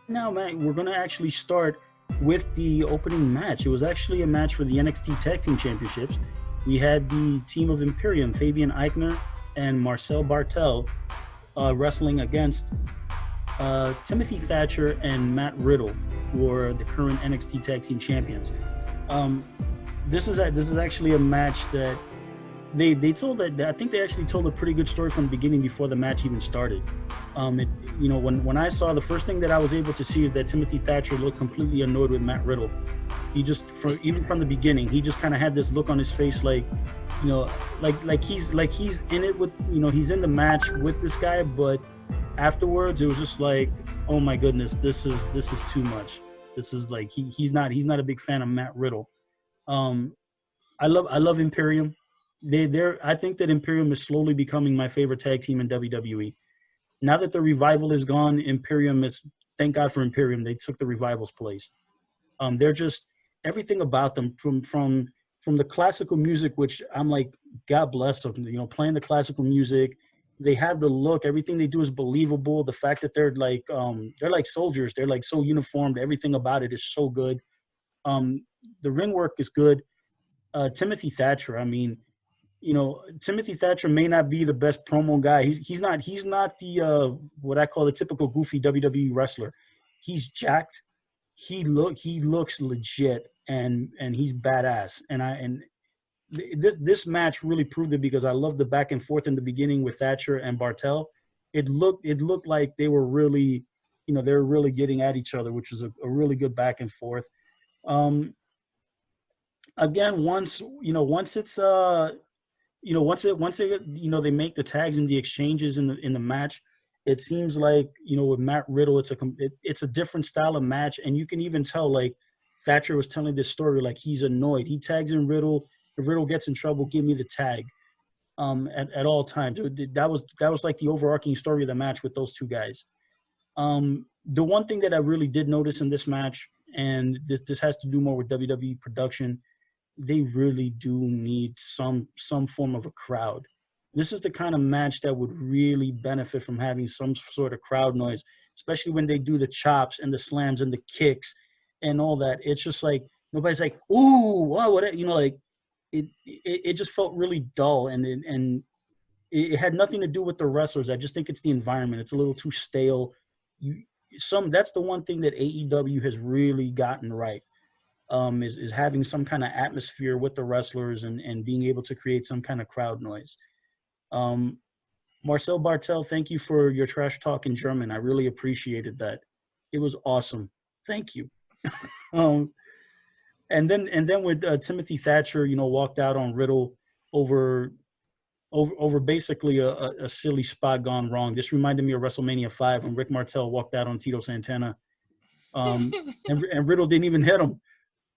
Now, man, we're going to actually start with the opening match. It was actually a match for the NXT Tag Team Championships. We had the team of Imperium, Fabian Eichner and Marcel Bartel, wrestling against Timothy Thatcher and Matt Riddle, who are the current NXT Tag Team Champions. Um, this is actually a match that they told that I think they actually told a pretty good story from the beginning before the match even started. When I saw, the first thing that I was able to see is that Timothy Thatcher looked completely annoyed with Matt Riddle. He just, even from the beginning, he just kind of had this look on his face, like, he's in it with, he's in the match with this guy, but afterwards it was just like, oh my goodness, this is too much. This is like he's not a big fan of Matt Riddle. Um, I love Imperium. I think that Imperium is slowly becoming my favorite tag team in WWE. Now that the Revival is gone, Imperium is, thank God for Imperium. They took the Revival's place. They're just, everything about them, from the classical music, which I'm like, God bless them, playing the classical music. They have the look. Everything they do is believable. The fact that they're like soldiers. They're like so uniformed. Everything about it is so good. The ring work is good. Timothy Thatcher, I mean, Timothy Thatcher may not be the best promo guy. He's not the what I call the typical goofy WWE wrestler. He's jacked. He looks legit, and he's badass. And this match really proved it, because I love the back and forth in the beginning with Thatcher and Bartel. It looked like they were really, they were really getting at each other, which was a really good back and forth. Again, once it's once they make the tags and the exchanges in the match, it seems like, with Matt Riddle, it's a different style of match, and you can even tell, like, Thatcher was telling this story, like, he's annoyed. He tags in Riddle. If Riddle gets in trouble, give me the tag. At all times. That was like the overarching story of the match with those two guys. The one thing that I really did notice in this match, and this has to do more with WWE production, they really do need some form of a crowd. This is the kind of match that would really benefit from having some sort of crowd noise, especially when they do the chops and the slams and the kicks and all that. It's just like, nobody's like, ooh, wow, what, like, it just felt really dull, and it had nothing to do with the wrestlers. I just think it's the environment. It's a little too stale. That's the one thing that AEW has really gotten right. Is having some kind of atmosphere with the wrestlers, and being able to create some kind of crowd noise. Marcel Bartel, thank you for your trash talk in German. I really appreciated that. It was awesome. Thank you. And then with Timothy Thatcher, walked out on Riddle over basically a silly spot gone wrong. This reminded me of WrestleMania 5 when Rick Martel walked out on Tito Santana, and Riddle didn't even hit him.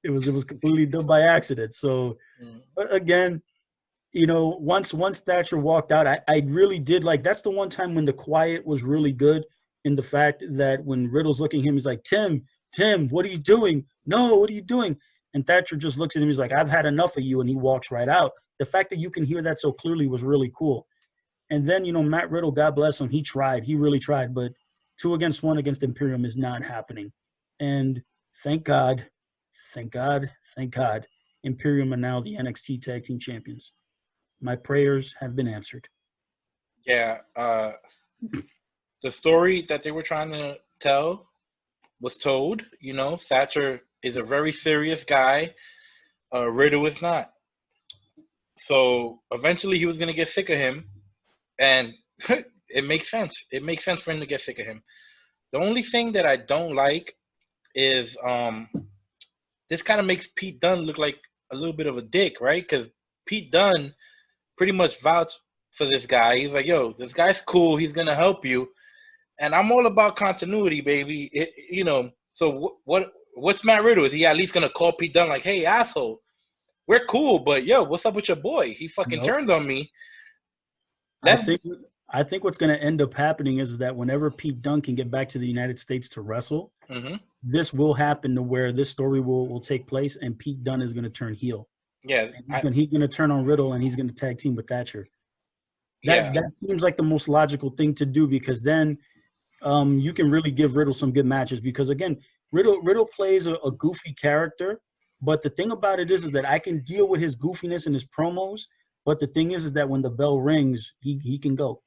It was completely done by accident. So again, once Thatcher walked out, I really did like, that's the one time when the quiet was really good, in the fact that when Riddle's looking at him, he's like, Tim, what are you doing? No, what are you doing? And Thatcher just looks at him. He's like, I've had enough of you. And he walks right out. The fact that you can hear that so clearly was really cool. And then, Matt Riddle, God bless him, he tried. He really tried. But 2 against 1 against Imperium is not happening. And thank God, Imperium are now the NXT Tag Team Champions. My prayers have been answered. Yeah. The story that they were trying to tell was told. Thatcher is a very serious guy. Riddle is not. So eventually he was going to get sick of him. And it makes sense. It makes sense for him to get sick of him. The only thing that I don't like is this kind of makes Pete Dunne look like a little bit of a dick, right? Because Pete Dunne pretty much vouched for this guy. He's like, yo, this guy's cool. He's going to help you. And I'm all about continuity, baby. So what's Matt Riddle? Is he at least going to call Pete Dunne like, hey, asshole, we're cool, but yo, what's up with your boy? He fucking turned on me. I think what's going to end up happening is that whenever Pete Dunne can get back to the United States to wrestle, this will happen, to where this story will take place, and Pete Dunne is going to turn heel. Yeah. He's going to turn on Riddle, and he's going to tag team with Thatcher. That seems like the most logical thing to do, because then you can really give Riddle some good matches because again, Riddle plays a goofy character, but the thing about it is that I can deal with his goofiness and his promos. But the thing is that when the bell rings, he can go.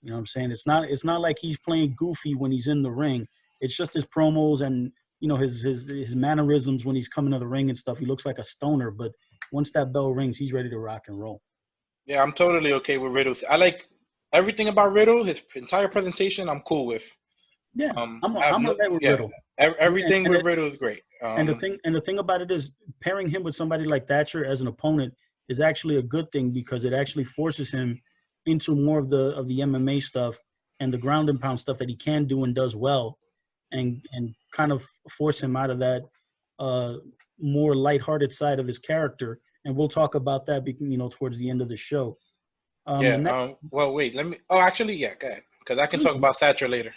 You know what I'm saying? It's not like he's playing goofy when he's in the ring. It's just his promos and his mannerisms when he's coming to the ring and stuff. He looks like a stoner, but once that bell rings, he's ready to rock and roll. Yeah, I'm totally okay with Riddle. I like everything about Riddle. His entire presentation, I'm cool with. Yeah, I'm alright with Riddle. Everything with Riddle is great. And the thing about it is pairing him with somebody like Thatcher as an opponent is actually a good thing because it actually forces him into more of the MMA stuff and the ground and pound stuff that he can do and does well, and kind of force him out of that more lighthearted side of his character. And we'll talk about that, towards the end of the show. Well, wait. Let me. Oh, actually, yeah. Go ahead, because I can talk about Thatcher later.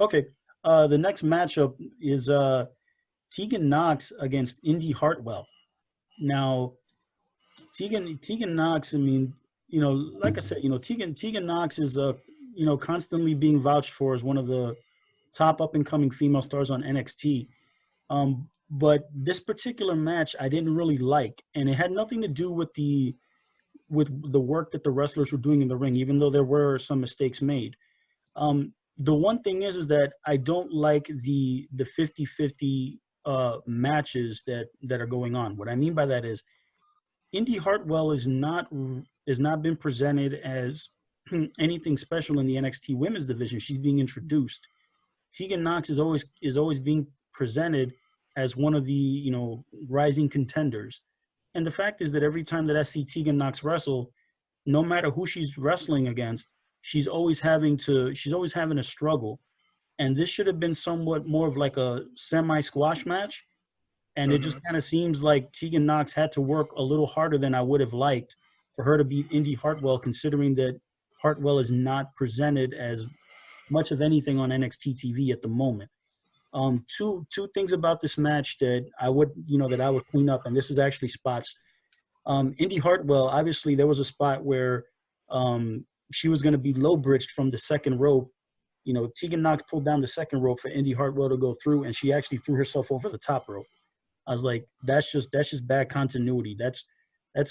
Okay. The next matchup is Tegan Knox against Indy Hartwell. Now, Tegan Knox. I mean, like I said, Tegan Knox is constantly being vouched for as one of the top up and coming female stars on NXT. But this particular match I didn't really like, and it had nothing to do with the work that the wrestlers were doing in the ring, even though there were some mistakes made. The one thing is that I don't like the 50-50 matches that are going on. What I mean by that is Indy Hartwell is not been presented as anything special in the NXT women's division. She's being introduced. Tegan Knox is always being presented as one of the rising contenders. And the fact is that every time that I see Tegan Knox wrestle, no matter who she's wrestling against, she's always having a struggle. And this should have been somewhat more of like a semi-squash match. And it just kind of seems like Tegan Knox had to work a little harder than I would have liked for her to beat Indy Hartwell, considering that Hartwell is not presented as much of anything on NXT TV at the moment. Two things about this match that I would clean up, and this is actually spots. Indy Hartwell, obviously there was a spot where she was going to be low bridged from the second rope. Tegan Knox pulled down the second rope for Indy Hartwell to go through, and she actually threw herself over the top rope. I was like, that's just bad continuity. That's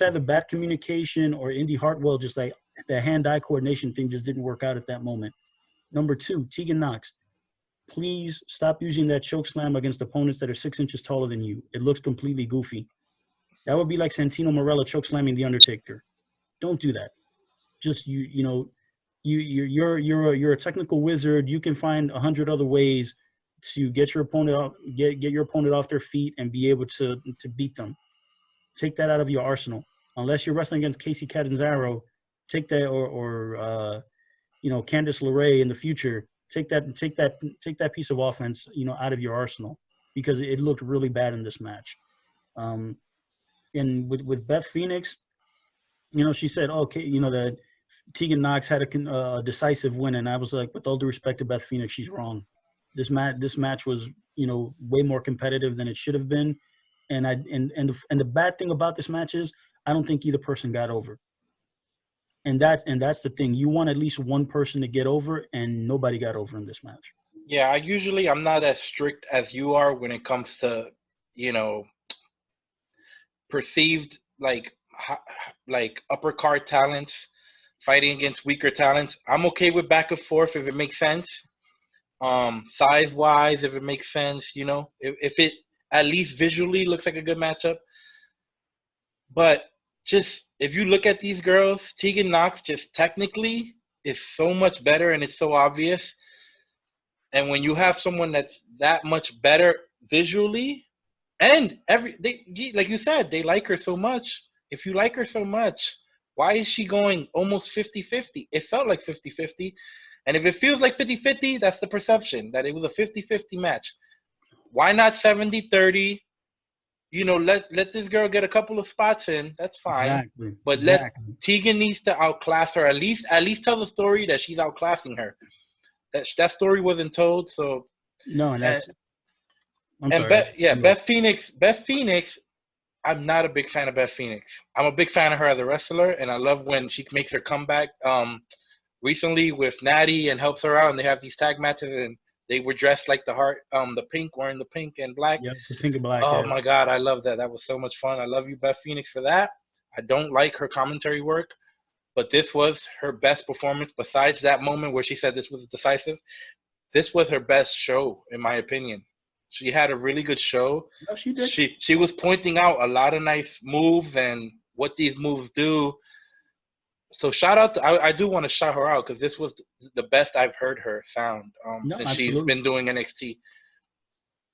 either bad communication or Indy Hartwell just like the hand-eye coordination thing just didn't work out at that moment. Number two, Tegan Knox, please stop using that choke slam against opponents that are 6 inches taller than you. It looks completely goofy. That would be like Santino Marella choke slamming The Undertaker. Don't do that. Just you're a technical wizard. You can find 100 other ways to get your opponent off, get your opponent off their feet and be able to beat them. Take that out of your arsenal. Unless you're wrestling against Casey Catanzaro, take that or Candace LeRae in the future. Take that piece of offense, out of your arsenal because it looked really bad in this match. And with Beth Phoenix, she said, okay, that Tegan Knox had a decisive win, and I was like, with all due respect to Beth Phoenix, she's wrong. This match was, way more competitive than it should have been, and the bad thing about this match is I don't think either person got over. And that's the thing. You want at least one person to get over, and nobody got over in this match. Yeah, I'm not as strict as you are when it comes to, perceived like upper card talents fighting against weaker talents. I'm okay with back and forth if it makes sense. Size wise, if it makes sense, if it at least visually looks like a good matchup. But just if you look at these girls, Tegan Knox just technically is so much better, and it's so obvious. And when you have someone that's that much better visually, and like you said, they like her so much. If you like her so much, why is she going almost 50-50? It felt like 50-50. And if it feels like 50-50, that's the perception, that it was a 50-50 match. Why not 70-30? Let this girl get a couple of spots in. That's fine. Exactly. But Tegan needs to outclass her. At least tell the story that she's outclassing her. That story wasn't told. So no, and that's. Beth Phoenix. I'm not a big fan of Beth Phoenix. I'm a big fan of her as a wrestler, and I love when she makes her comeback. recently with Natty and helps her out, and they have these tag matches, and they were dressed like the heart, the pink, wearing the pink and black. Yeah, the pink and black. Oh yeah. my God, I love that. That was so much fun. I love you, Beth Phoenix, for that. I don't like her commentary work, but this was her best performance. Besides that moment where she said this was decisive, this was her best show, in my opinion. She had a really good show. No, she did. She was pointing out a lot of nice moves and what these moves do. So shout out I do want to shout her out because this was the best I've heard her sound since absolutely. she's been doing NXT.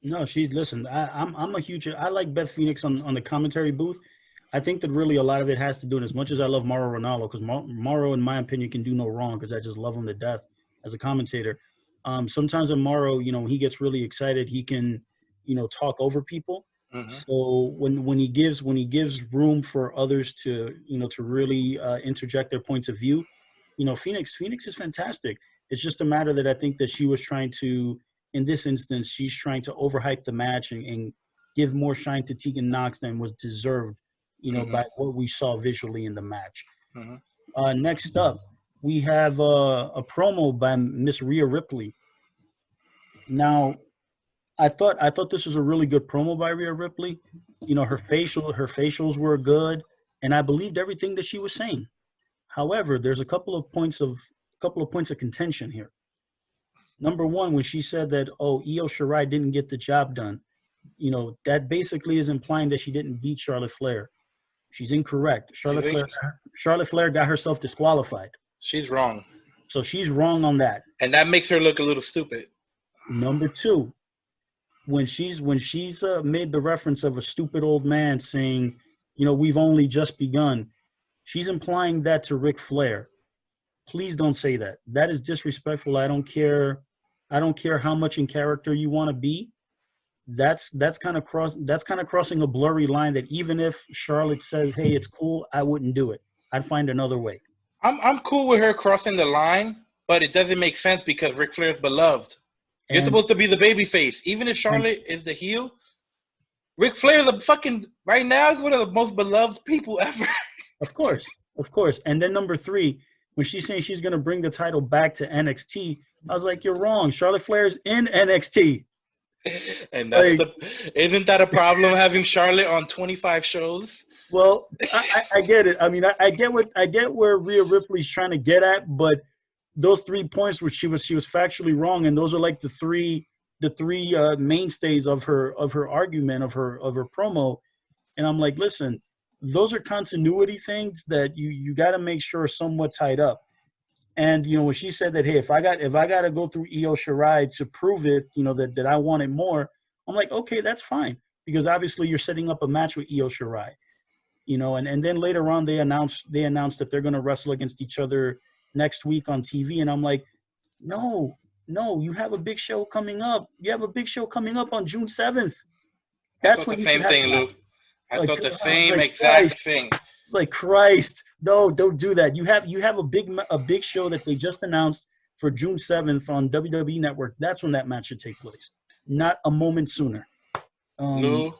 No, listen. I'm a huge. I like Beth Phoenix on the commentary booth. I think that really a lot of it has to do, and as much as I love Mauro Ranallo, because Mauro, in my opinion, can do no wrong because I just love him to death as a commentator. Sometimes when Mauro, he gets really excited, he can, talk over people. Mm-hmm. So when he gives room for others to, to really interject their points of view, Phoenix is fantastic. It's just a matter that I think that she was trying to, in this instance, she's trying to overhype the match and give more shine to Tegan Knox than was deserved, Mm-hmm. by what we saw visually in the match. Mm-hmm. Next up, we have a promo by Miss Rhea Ripley. Now, I thought this was a really good promo by Rhea Ripley. Her facials were good, and I believed everything that she was saying. However, there's a couple of points of contention here. Number one, when she said that, Io Shirai didn't get the job done, that basically is implying that she didn't beat Charlotte Flair. She's incorrect. Charlotte Flair got herself disqualified. She's wrong. So she's wrong on that. And that makes her look a little stupid. Number two, when she's made the reference of a stupid old man saying, we've only just begun, she's implying that to Ric Flair. Please don't say that. That is disrespectful. I don't care how much in character you want to be. That's kind of crossing a blurry line that even if Charlotte says, hey, it's cool, I wouldn't do it. I'd find another way. I'm cool with her crossing the line, but it doesn't make sense because Ric Flair is beloved. You're supposed to be the baby face. Even if Charlotte is the heel, Ric Flair right now is one of the most beloved people ever. Of course. And then number three, when she's saying she's going to bring the title back to NXT, I was like, you're wrong. Charlotte Flair's in NXT. And isn't that a problem having Charlotte on 25 shows? Well, I get it. I mean, I get where Rhea Ripley's trying to get at, but those 3 points where she was factually wrong, and those are like the three mainstays of her argument of her promo. And I'm like, listen, those are continuity things that you got to make sure are somewhat tied up. And when she said that, hey, if I got to go through Io Shirai to prove it, that I wanted more, I'm like, okay, that's fine, because obviously you're setting up a match with Io Shirai, and then later on they announced that they're going to wrestle against each other next week on TV, and I'm like, no, you have a big show coming up. You have a big show coming up on June 7th. That's the same thing, Lou. I thought the same exact thing. It's like, Christ, no, don't do that. You have a big show that they just announced for June 7th on WWE Network. That's when that match should take place, not a moment sooner. Lou,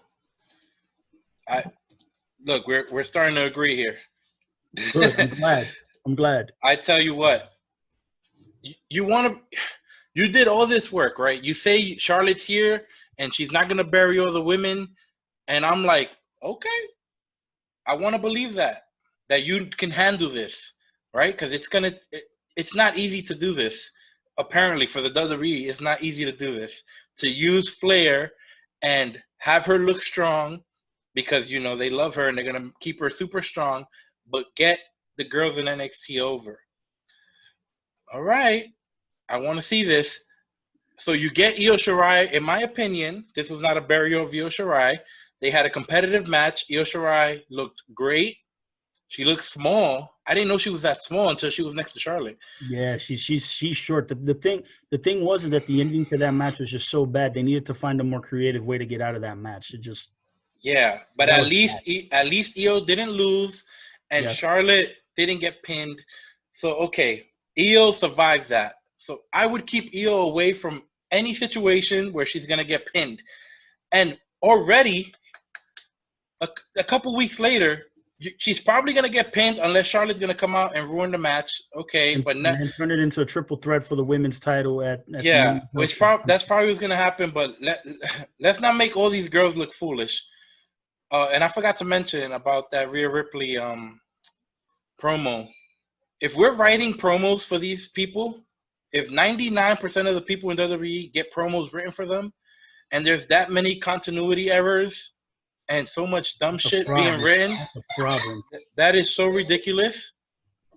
look, we're starting to agree here. Good. I'm glad. I tell you what, you did all this work, right? You say Charlotte's here and she's not gonna bury all the women, and I'm like, okay. I want to believe that you can handle this, right? Because it's not easy to do this. Apparently, for the WWE, it's not easy to do this. To use Flair and have her look strong because, they love her and they're going to keep her super strong, but get the girls in NXT over. All right. I want to see this. So you get Io Shirai. In my opinion, this was not a burial of Io Shirai. They had a competitive match. Io Shirai looked great. She looked small. I didn't know she was that small until she was next to Charlotte. Yeah, she's short. The thing was that the ending to that match was just so bad. They needed to find a more creative way to get out of that match. But at least Io didn't lose, and Charlotte didn't get pinned. So okay, Io survived that. So I would keep Io away from any situation where she's gonna get pinned. And already, a couple weeks later, she's probably gonna get pinned unless Charlotte's gonna come out and ruin the match. Okay, and, but and then turn it into a triple threat for the women's title at yeah, that's probably what's gonna happen. But let's not make all these girls look foolish. And I forgot to mention about that Rhea Ripley promo. If we're writing promos for these people, if 99% of the people in WWE get promos written for them, and there's that many continuity errors and so much dumb shit being written, that is so ridiculous.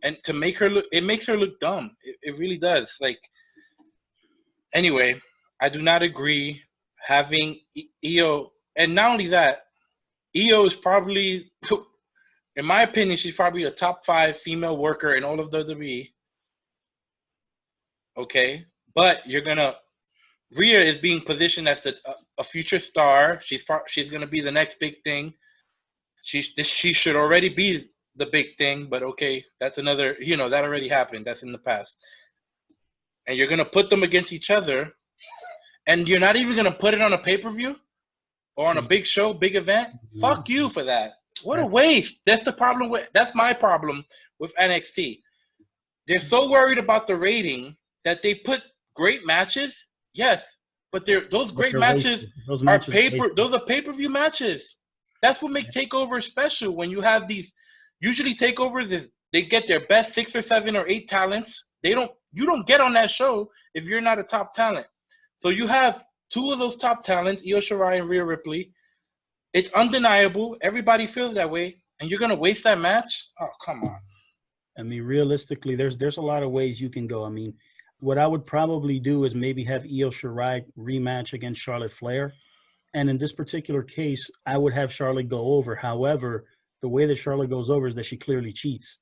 And to make her look, it makes her look dumb. It really does. Like, anyway, I do not agree having Io, and not only that, Io is probably, in my opinion, she's probably a top 5 female worker in all of WWE. Okay, but Rhea is being positioned as a future star. She's going to be the next big thing. She should already be the big thing, but okay, that's another, that already happened. That's in the past. And you're going to put them against each other, and you're not even going to put it on a pay-per-view or on a big show, big event? Fuck you for that. What a waste. That's my problem with NXT. They're so worried about the rating that they put great matches. Yes, but those great matches are pay-per-view matches. That's what makes takeovers special. When you have these, usually takeovers they get their best 6 or 7 or 8 talents. You don't get on that show if you're not a top talent. So you have 2 of those top talents, Io Shirai and Rhea Ripley. It's undeniable. Everybody feels that way, and you're gonna waste that match? Oh, come on. I mean, realistically, there's a lot of ways you can go. I mean, what I would probably do is maybe have Io Shirai rematch against Charlotte Flair, and in this particular case, I would have Charlotte go over. However, the way that Charlotte goes over is that she clearly cheats.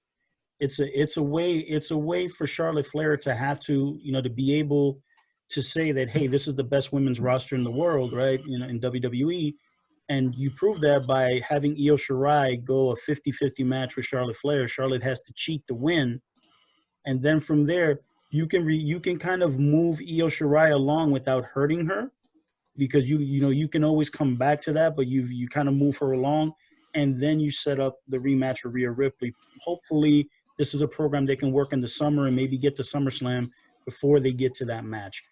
It's a way for Charlotte Flair to have to, to be able to say that, hey, this is the best women's roster in the world, right? In WWE. And you prove that by having Io Shirai go a 50-50 match with Charlotte Flair. Charlotte has to cheat to win. And then from there, you can kind of move Io Shirai along without hurting her, because you can always come back to that, but you kind of move her along, and then you set up the rematch for Rhea Ripley. Hopefully, this is a program they can work in the summer and maybe get to SummerSlam before they get to that match.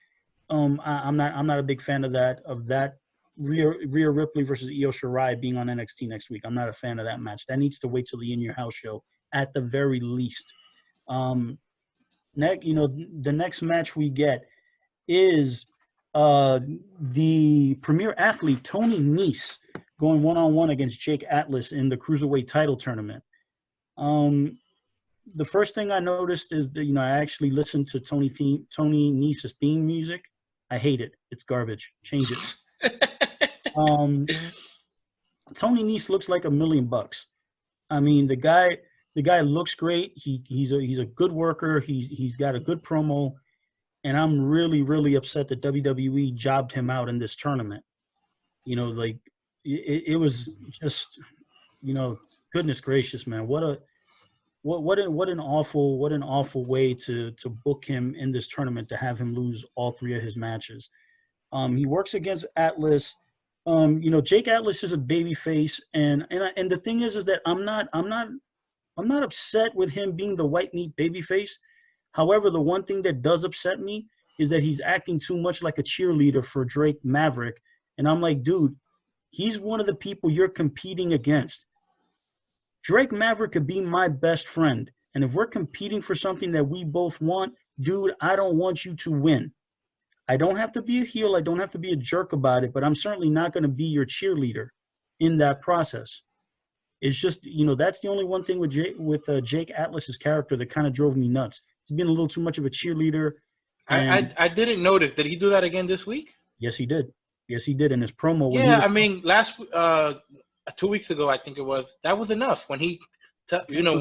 I'm not a big fan of that Rhea Ripley versus Io Shirai being on NXT next week. I'm not a fan of that match. That needs to wait till the In Your House show at the very least. The next match we get is the premier athlete Tony Nese going one-on-one against Jake Atlas in the Cruiserweight title tournament. The first thing I noticed is that, I actually listened to Tony Nese's theme music. I hate it. It's garbage. Change it. Tony Nese looks like $1 million. I mean, the guy looks great. He's a good worker. He's got a good promo, and I'm really, really upset that WWE jobbed him out in this tournament. It was just, goodness gracious, man. What an awful way to book him in this tournament, to have him lose all 3 of his matches. He works against Atlas. Jake Atlas is a babyface, and the thing is that I'm not upset with him being the white meat babyface. However, the one thing that does upset me is that he's acting too much like a cheerleader for Drake Maverick, and I'm like, dude, he's one of the people you're competing against. Drake Maverick could be my best friend, and if we're competing for something that we both want, dude, I don't want you to win. I don't have to be a heel. I don't have to be a jerk about it, but I'm certainly not going to be your cheerleader in that process. It's just, that's the only one thing with Jake Atlas's character that kind of drove me nuts. He's been a little too much of a cheerleader. I didn't notice. Did he do that again this week? Yes, he did. Yes, he did in his promo. Last 2 weeks ago, I think it was. That was enough. When he gave him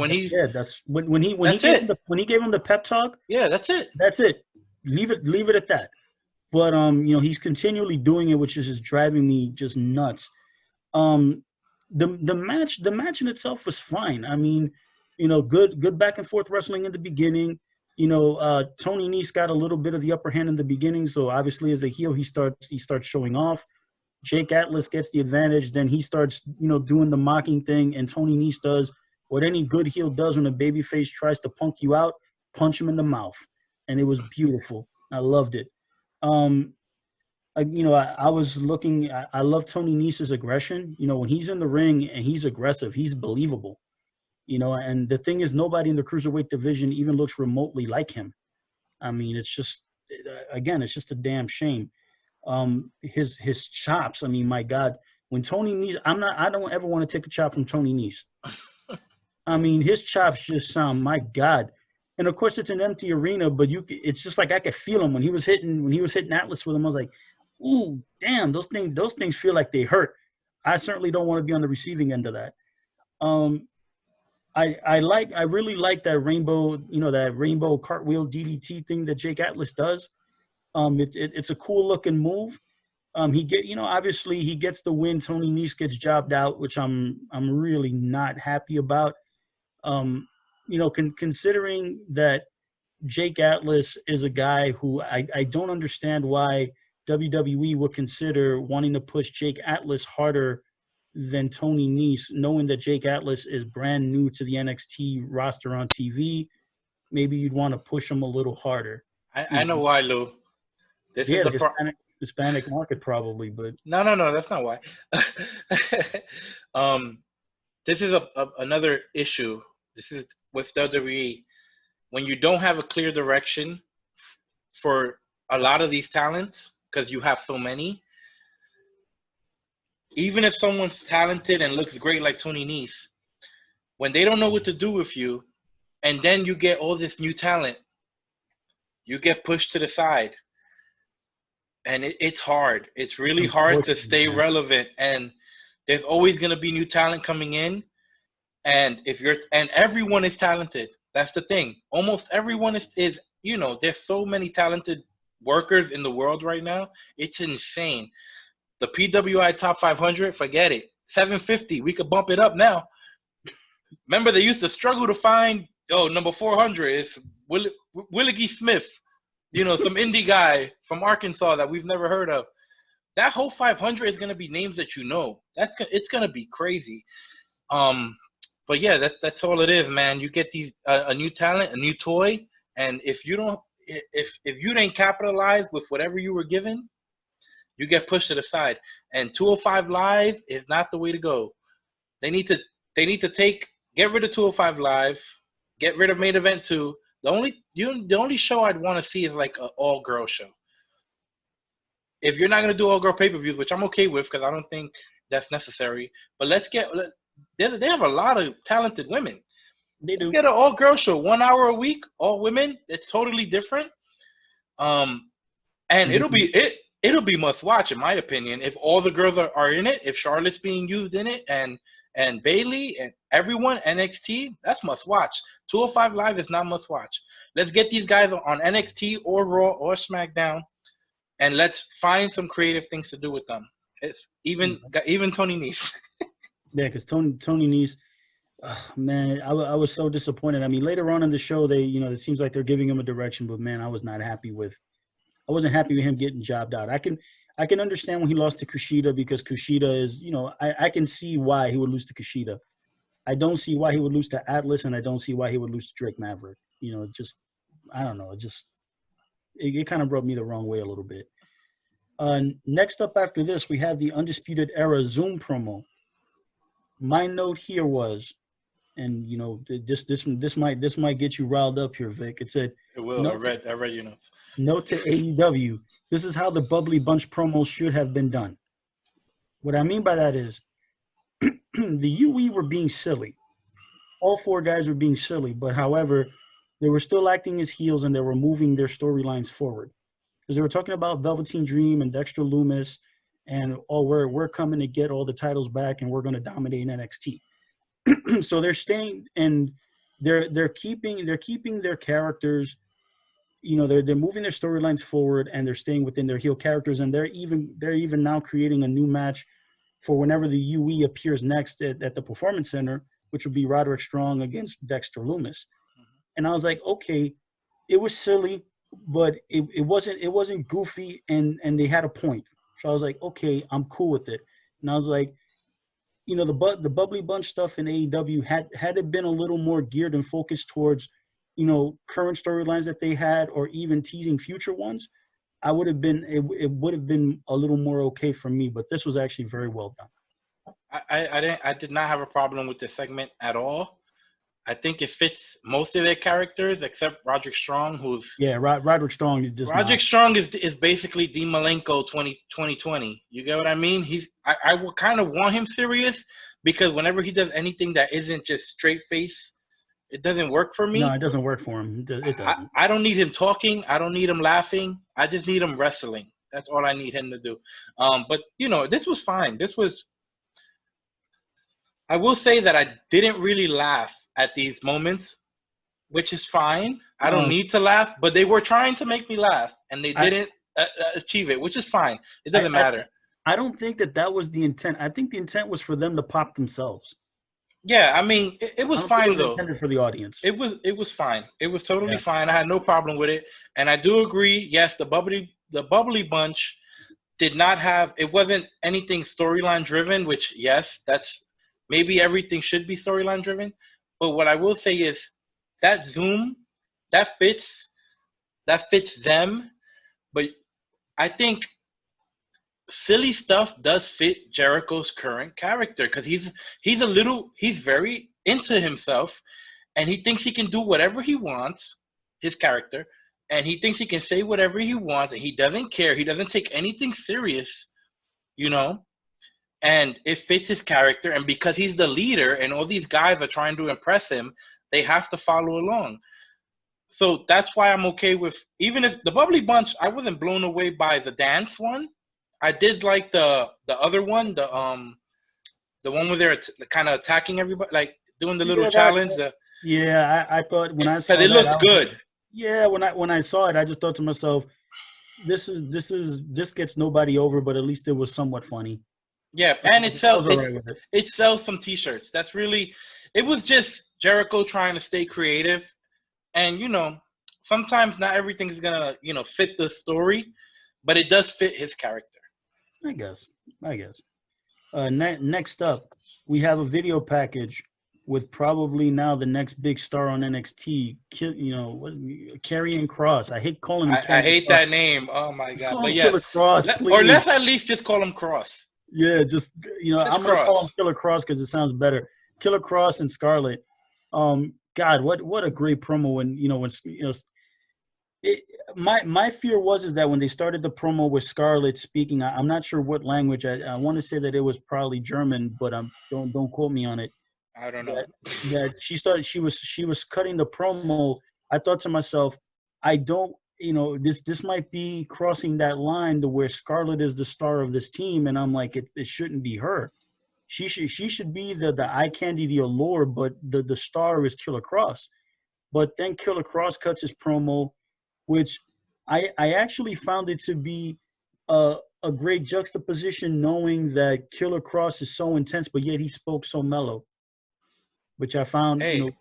the pep talk. Yeah, that's it. That's it. Leave it at that. But he's continually doing it, which is just driving me just nuts. The match in itself was fine. I mean, good back and forth wrestling in the beginning. Tony Nese got a little bit of the upper hand in the beginning, so obviously as a heel he starts showing off. Jake Atlas gets the advantage, then he starts doing the mocking thing, and Tony Nese does what any good heel does when a babyface tries to punk you out, punch him in the mouth. And it was beautiful. I loved it. I was looking. I love Tony Nese's aggression. When he's in the ring and he's aggressive, he's believable. And the thing is, nobody in the cruiserweight division even looks remotely like him. I mean, it's just a damn shame. His chops. I mean, my God, when Tony Nese, I don't ever want to take a chop from Tony Nese. I mean, his chops just sound, my God. And of course, it's an empty arena, but it's just like I could feel him when he was hitting Atlas with him. I was like, ooh, damn, those things feel like they hurt. I certainly don't want to be on the receiving end of that. I really like that rainbow cartwheel DDT thing that Jake Atlas does. It's a cool looking move. Obviously he gets the win. Tony Nese gets jobbed out, which I'm really not happy about. Considering that Jake Atlas is a guy who I don't understand why WWE would consider wanting to push Jake Atlas harder than Tony Nese, knowing that Jake Atlas is brand new to the NXT roster on TV. Maybe you'd want to push him a little harder. I know why, Lou. This is the Hispanic market probably, but no, that's not why. This is another issue. This is with WWE. When you don't have a clear direction for a lot of these talents, because you have so many, even if someone's talented and looks great like Tony Nese, when they don't know what to do with you, and then you get all this new talent, you get pushed to the side. And it's hard. It's really hard to stay relevant. And there's always going to be new talent coming in. And everyone is talented. That's the thing. Almost everyone is there's so many talented workers in the world right now. It's insane. The PWI top 500, forget it. 750, we could bump it up now. Remember, they used to struggle to find, number 400 is Willie Smith, some indie guy from Arkansas that we've never heard of. That whole 500 is going to be names that it's going to be crazy. But yeah, that's all it is, man. You get these a new talent, a new toy, and if you didn't capitalize with whatever you were given, you get pushed to the side. And 205 Live is not the way to go. They need to get rid of 205 Live, get rid of Main Event 2. The only show I'd want to see is like an all-girl show. If you're not going to do all-girl pay-per-views, which I'm okay with because I don't think that's necessary, but they have a lot of talented women. They do. Let's get an all-girl show, 1 hour a week, all women. It's totally different. And it'll be must-watch, in my opinion, if all the girls are in it, if Charlotte's being used in it, and Bailey and everyone, NXT, that's must-watch. 205 Live is not must-watch. Let's get these guys on NXT or Raw or SmackDown, and let's find some creative things to do with them. It's even Tony Nese. Yeah, because Tony Nese, man, I was so disappointed. I mean, later on in the show, it seems like they're giving him a direction, but man, I wasn't happy with him getting jobbed out. I can understand when he lost to Kushida because Kushida is, I can see why he would lose to Kushida. I don't see why he would lose to Atlas, and I don't see why he would lose to Drake Maverick. I don't know. It kind of rubbed me the wrong way a little bit. Next up after this, we have the Undisputed Era Zoom promo. My note here was, and this might get you riled up here, Vic. It said, "It will." I read your notes. Note to AEW: this is how the Bubbly Bunch promos should have been done. What I mean by that is, the UE were being silly. All four guys were being silly, but however, they were still acting as heels and they were moving their storylines forward. Because they were talking about Velveteen Dream and Dexter Lumis and we're coming to get all the titles back and we're going to dominate NXT. So they're staying and they're keeping their characters. They're moving their storylines forward and they're staying within their heel characters, and they're even now creating a new match for whenever the UE appears next at the Performance Center, which would be Roderick Strong against Dexter Lumis. And I was like, okay, it was silly, but it wasn't goofy, and they had a point. So I was like, okay, I'm cool with it. And I was like, the bubbly bunch stuff in AEW had it been a little more geared and focused towards, current storylines that they had, or even teasing future ones, I would have been it would have been a little more okay for me. But this was actually very well done. I did not have a problem with this segment at all. I think it fits most of their characters except Roderick Strong, who's Roderick Strong is just Roderick Strong is basically Dean Malenko 2020. You get what I mean? I would kind of want him serious, because whenever he does anything that isn't just straight face, it doesn't work for me. No, it doesn't work for him. It doesn't. I don't need him talking. I don't need him laughing. I just need him wrestling. That's all I need him to do. But this was fine. I will say that I didn't really laugh at these moments, which is fine. I don't need to laugh, but they were trying to make me laugh, and they didn't achieve it, which is fine. It doesn't matter. I don't think that was the intent. I think the intent was for them to pop themselves. Yeah, I mean, it was fine, though. Intended for the audience. It was fine. It was totally fine. I had no problem with it, and I do agree. Yes, the bubbly bunch did not have. It wasn't anything storyline driven. Which, yes, that's maybe everything should be storyline driven. But what I will say is that Zoom that fits them. But I think silly stuff does fit Jericho's current character, because he's very into himself, and he thinks he can do whatever he wants, his character, and he thinks he can say whatever he wants, and he doesn't care. He doesn't take anything serious, and it fits his character. And because he's the leader and all these guys are trying to impress him, they have to follow along. So that's why I'm okay with, even if the bubbly bunch, I wasn't blown away by the dance one. I did like the other one, the one where they're kind of attacking everybody, like doing the little challenge. I thought when I saw it looked good. When I saw it, I just thought to myself, this gets nobody over, but at least it was somewhat funny. Yeah, and it sells some T-shirts. That's really, it was just Jericho trying to stay creative, and sometimes not everything is gonna fit the story, but it does fit his character. I guess. Next up, we have a video package with probably now the next big star on NXT, Karrion Kross. I hate calling him. I hate that name. Oh my god! But yeah, Killer Kross, or let's at least just call him Kross. Yeah, just I'm gonna call him Killer Kross because it sounds better. Killer Kross and Scarlett. God, what a great promo when my fear is that when they started the promo with Scarlett speaking, I'm not sure what language. I want to say that it was probably German, but don't quote me on it. I don't know. That she was cutting the promo. I thought to myself, this might be crossing that line to where Scarlett is the star of this team, and I'm like, it shouldn't be her. She should be the eye candy, the allure, but the star is Killer Kross. But then Killer Kross cuts his promo, which I actually found it to be a great juxtaposition, knowing that Killer Kross is so intense, but yet he spoke so mellow, which I found. Hey,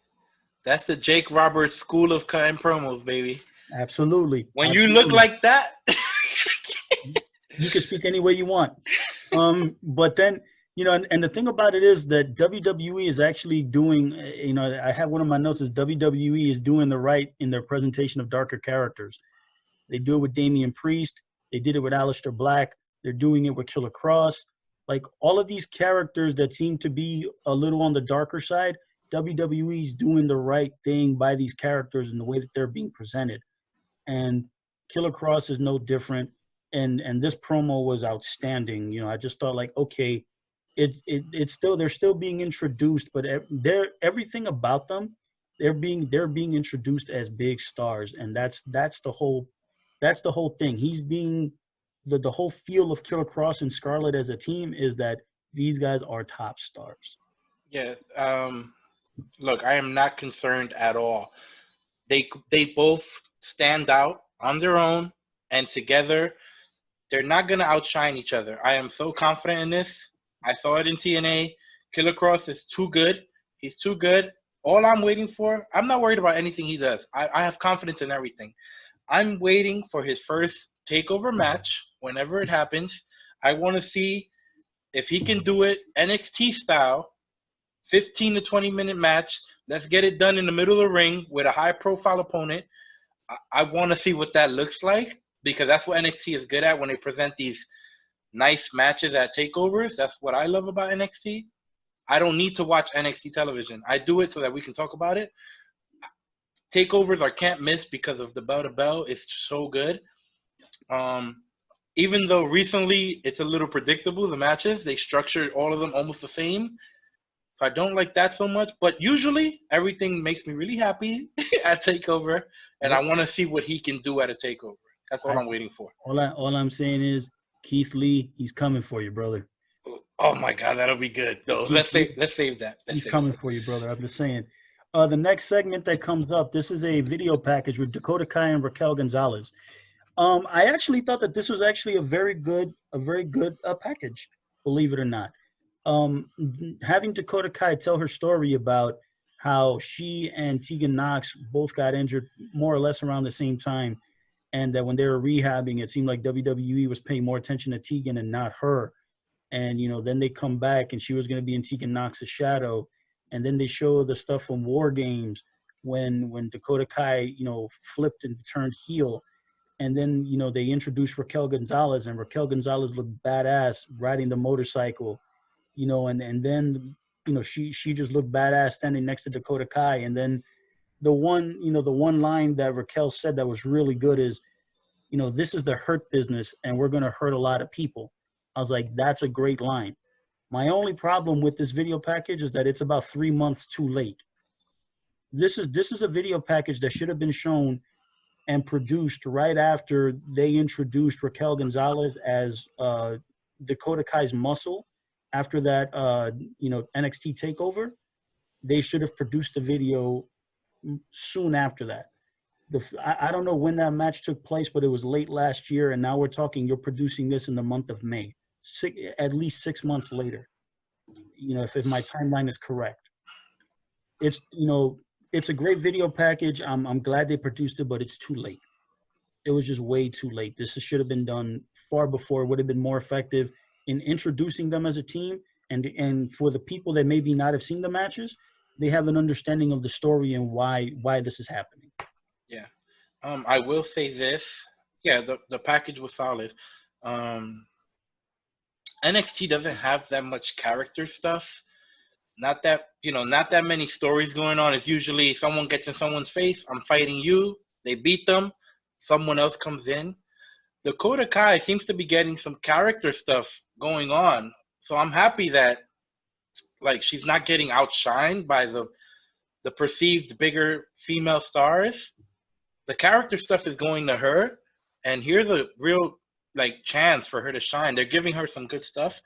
that's the Jake Roberts school of cutting promos, baby. Absolutely. When you look like that, you can speak any way you want. But then, and the thing about it is that WWE is actually doing, I have one of my notes is WWE is doing the right in their presentation of darker characters. They do it with Damian Priest. They did it with Aleister Black. They're doing it with Killer Kross. Like all of these characters that seem to be a little on the darker side, WWE is doing the right thing by these characters in the way that they're being presented. And Killer Kross is no different. And this promo was outstanding. I just thought like, okay, it's still, they're still being introduced, but everything about them, they're being introduced as big stars. And that's the whole thing. He's being the whole feel of Killer Kross and Scarlett as a team is that these guys are top stars. Yeah. Look, I am not concerned at all. They both stand out on their own, and together they're not going to outshine each other. I am so confident in this. I saw it in TNA. Killer Kross is too good. He's too good. All I'm waiting for, I'm not worried about anything he does. I have confidence in everything. I'm waiting for his first takeover match whenever it happens. I want to see if he can do it NXT style, 15 to 20-minute match, let's get it done in the middle of the ring with a high-profile opponent. I want to see what that looks like because that's what NXT is good at when they present these nice matches at takeovers. That's what I love about NXT. I don't need to watch NXT television. I do it so that we can talk about it. Takeovers are can't miss because of the bell to bell. It's so good. Even though recently it's a little predictable, the matches, they structured all of them almost the same. So I don't like that so much. But usually everything makes me really happy at TakeOver, and I want to see what he can do at a TakeOver. That's all I'm waiting for. All I'm saying is, Keith Lee, he's coming for you, brother. Oh, my God, that'll be good. No, let's save that. He's coming for you, brother. I'm just saying. The next segment that comes up, this is a video package with Dakota Kai and Raquel Gonzales. I actually thought that this was actually a very good package, believe it or not. Having Dakota Kai tell her story about how she and Tegan Knox both got injured more or less around the same time, and that when they were rehabbing, it seemed like WWE was paying more attention to Tegan and not her. And, then they come back and she was going to be in Tegan Knox's shadow. And then they show the stuff from War Games when Dakota Kai, flipped and turned heel. And then, they introduced Raquel Gonzales, and Raquel Gonzales looked badass riding the motorcycle, and then, she just looked badass standing next to Dakota Kai. And then the one line that Raquel said that was really good is, this is the hurt business and we're going to hurt a lot of people. I was like, that's a great line. My only problem with this video package is that it's about 3 months too late. This is a video package that should have been shown and produced right after they introduced Raquel Gonzales as Dakota Kai's muscle. After that, NXT takeover, they should have produced the video soon after that. I don't know when that match took place, but it was late last year, and now we're talking you're producing this in the month of May, at least 6 months later. If my timeline is correct, it's a great video package. I'm glad they produced it, but it's too late. It was just way too late. This should have been done far before. It would have been more effective in introducing them as a team, and for the people that maybe not have seen the matches, they have an understanding of the story and why this is happening. Yeah. I will say this. Yeah, the package was solid. NXT doesn't have that much character stuff. Not that many stories going on. It's usually someone gets in someone's face. I'm fighting you. They beat them. Someone else comes in. Dakota Kai seems to be getting some character stuff going on. So I'm happy that she's not getting outshined by the perceived bigger female stars. The character stuff is going to her, and here's a real chance for her to shine. They're giving her some good stuff,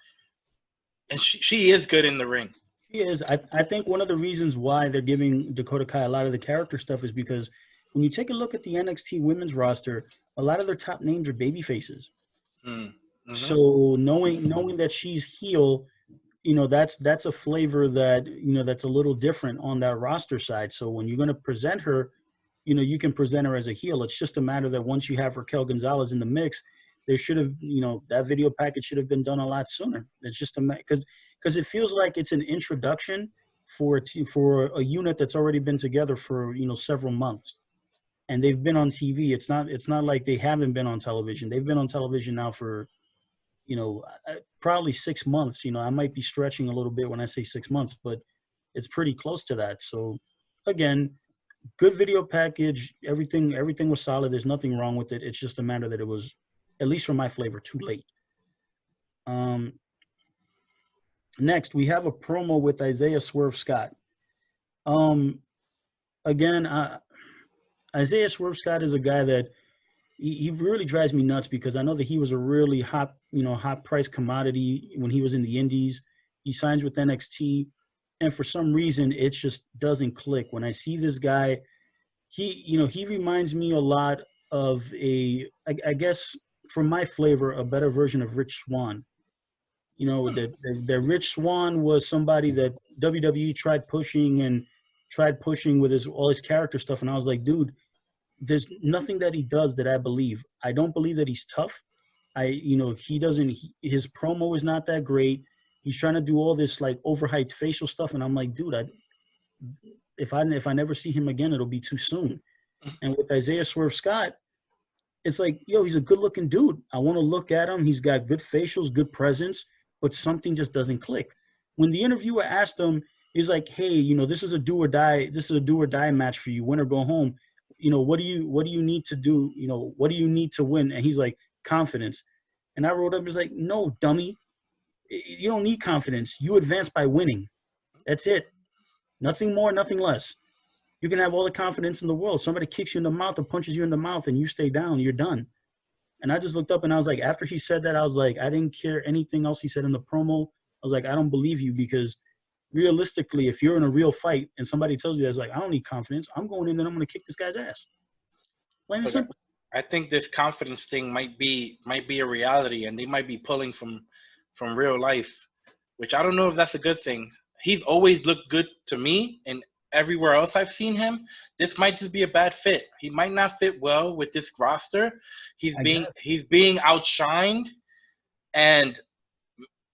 and she is good in the ring. She is. I think one of the reasons why they're giving Dakota Kai a lot of the character stuff is because when you take a look at the NXT women's roster, a lot of their top names are baby faces. Mm-hmm. So knowing that she's heel, that's a flavor that that's a little different on that roster side. So when you're going to present her, you can present her as a heel. It's just a matter that once you have Raquel Gonzales in the mix, there should have, that video package should have been done a lot sooner. It's just because it feels like it's an introduction for a unit that's already been together for, several months, and they've been on TV. It's not like they haven't been on television. They've been on television now for, probably 6 months. I might be stretching a little bit when I say 6 months, but it's pretty close to that. So again, good video package. Everything was solid. There's nothing wrong with it. It's just a matter that it was, at least for my flavor, too late. Next, we have a promo with Isaiah Swerve Scott. Again, Isaiah Swerve Scott is a guy that he really drives me nuts because I know that he was a really hot price commodity when he was in the Indies. He signs with NXT. And for some reason, it just doesn't click. When I see this guy, he reminds me a lot of I guess, for my flavor, a better version of Rich Swann. That Rich Swann was somebody that WWE tried pushing with all his character stuff. And I was like, dude, there's nothing that he does that I believe. I don't believe that he's tough. His promo is not that great. He's trying to do all this like overhyped facial stuff, and I'm like, dude, if I never see him again, it'll be too soon. And with Isaiah Swerve Scott, it's like, yo, he's a good-looking dude. I want to look at him. He's got good facials, good presence, but something just doesn't click. When the interviewer asked him, he's like, hey, you know, this is a do or die match for you, win or go home. You know, what do you need to do? You know, what do you need to win? And he's like, confidence. And I wrote up, he's like, no, dummy. You don't need confidence. You advance by winning. That's it. Nothing more, nothing less. You can have all the confidence in the world. Somebody kicks you in the mouth or punches you in the mouth and you stay down, you're done. And I just looked up and I was like, after he said that, I was like, I didn't care anything else he said in the promo. I was like, I don't believe you, because realistically, if you're in a real fight and somebody tells you that, it's like, I don't need confidence. I'm going in and I'm going to kick this guy's ass. Plain and simple. I think this confidence thing might be a reality, and they might be pulling from real life, which I don't know if that's a good thing. He's always looked good to me, and everywhere else I've seen him, this might just be a bad fit. He might not fit well with this roster. He's being outshined, and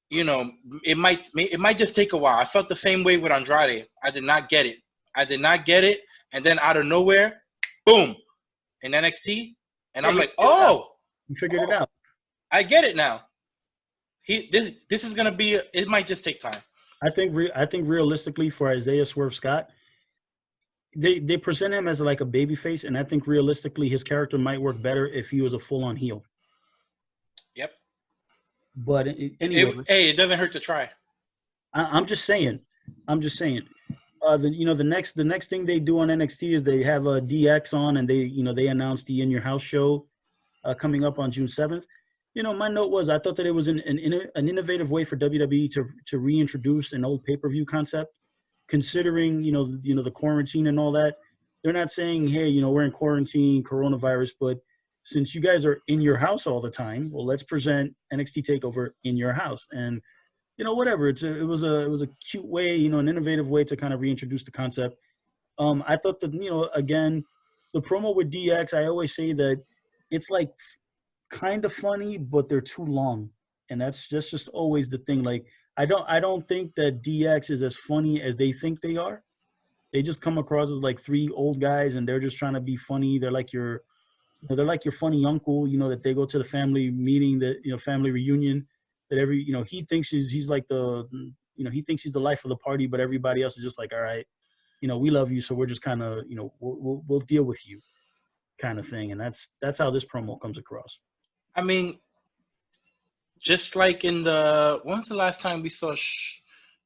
you know, it might just take a while. I felt the same way with Andrade. I did not get it, and then out of nowhere, boom, in NXT, and I'm like, oh, you figured it out. I get it now. This is gonna be. It might just take time. I think realistically for Isaiah Swerve Scott, they present him as like a babyface, and I think realistically his character might work better if he was a full-on heel. Yep. But anyway, it doesn't hurt to try. I'm just saying. The next thing they do on NXT is they have a DX on, and they announced the In Your House show coming up on June 7th. You know, my note was I thought that it was an innovative way for WWE to reintroduce an old pay-per-view concept, considering the quarantine and all that. They're not saying, hey, we're in quarantine, coronavirus, but since you guys are in your house all the time, well, let's present NXT TakeOver in your house. And whatever. It was a cute way, an innovative way to kind of reintroduce the concept. I thought that again, the promo with DX, I always say that it's like kind of funny, but they're too long, and that's just always the thing. Like I don't think that DX is as funny as they think they are. They just come across as like three old guys, and they're just trying to be funny. They're like your funny uncle, that they go to the family meeting, family reunion, that he thinks he's like he thinks he's the life of the party, but everybody else is just like, all right, we love you, so we're just kind of, we'll deal with you, kind of thing. And that's how this promo comes across. I mean, just like when's the last time we saw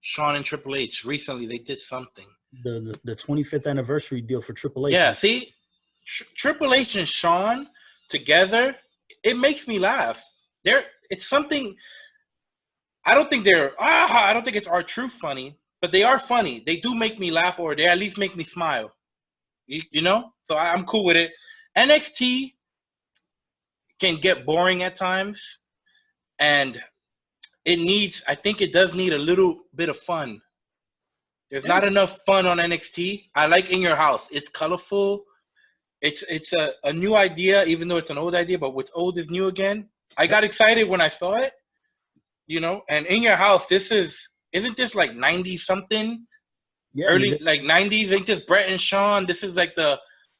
Shawn and Triple H? Recently, they did something. The 25th anniversary deal for Triple H. Yeah, see, Triple H and Shawn together, it makes me laugh. It's something. I don't think it's R-Truth funny, but they are funny. They do make me laugh, or they at least make me smile. So I'm cool with it. NXT can get boring at times, and I think it does need a little bit of fun. There's not enough fun on NXT. I like In Your House. It's colorful. It's a new idea, even though it's an old idea, but what's old is new again. I got excited when I saw it, and In Your House, isn't this like 90 something? Yeah, early like 90s, ain't this Brett and Shawn? This is like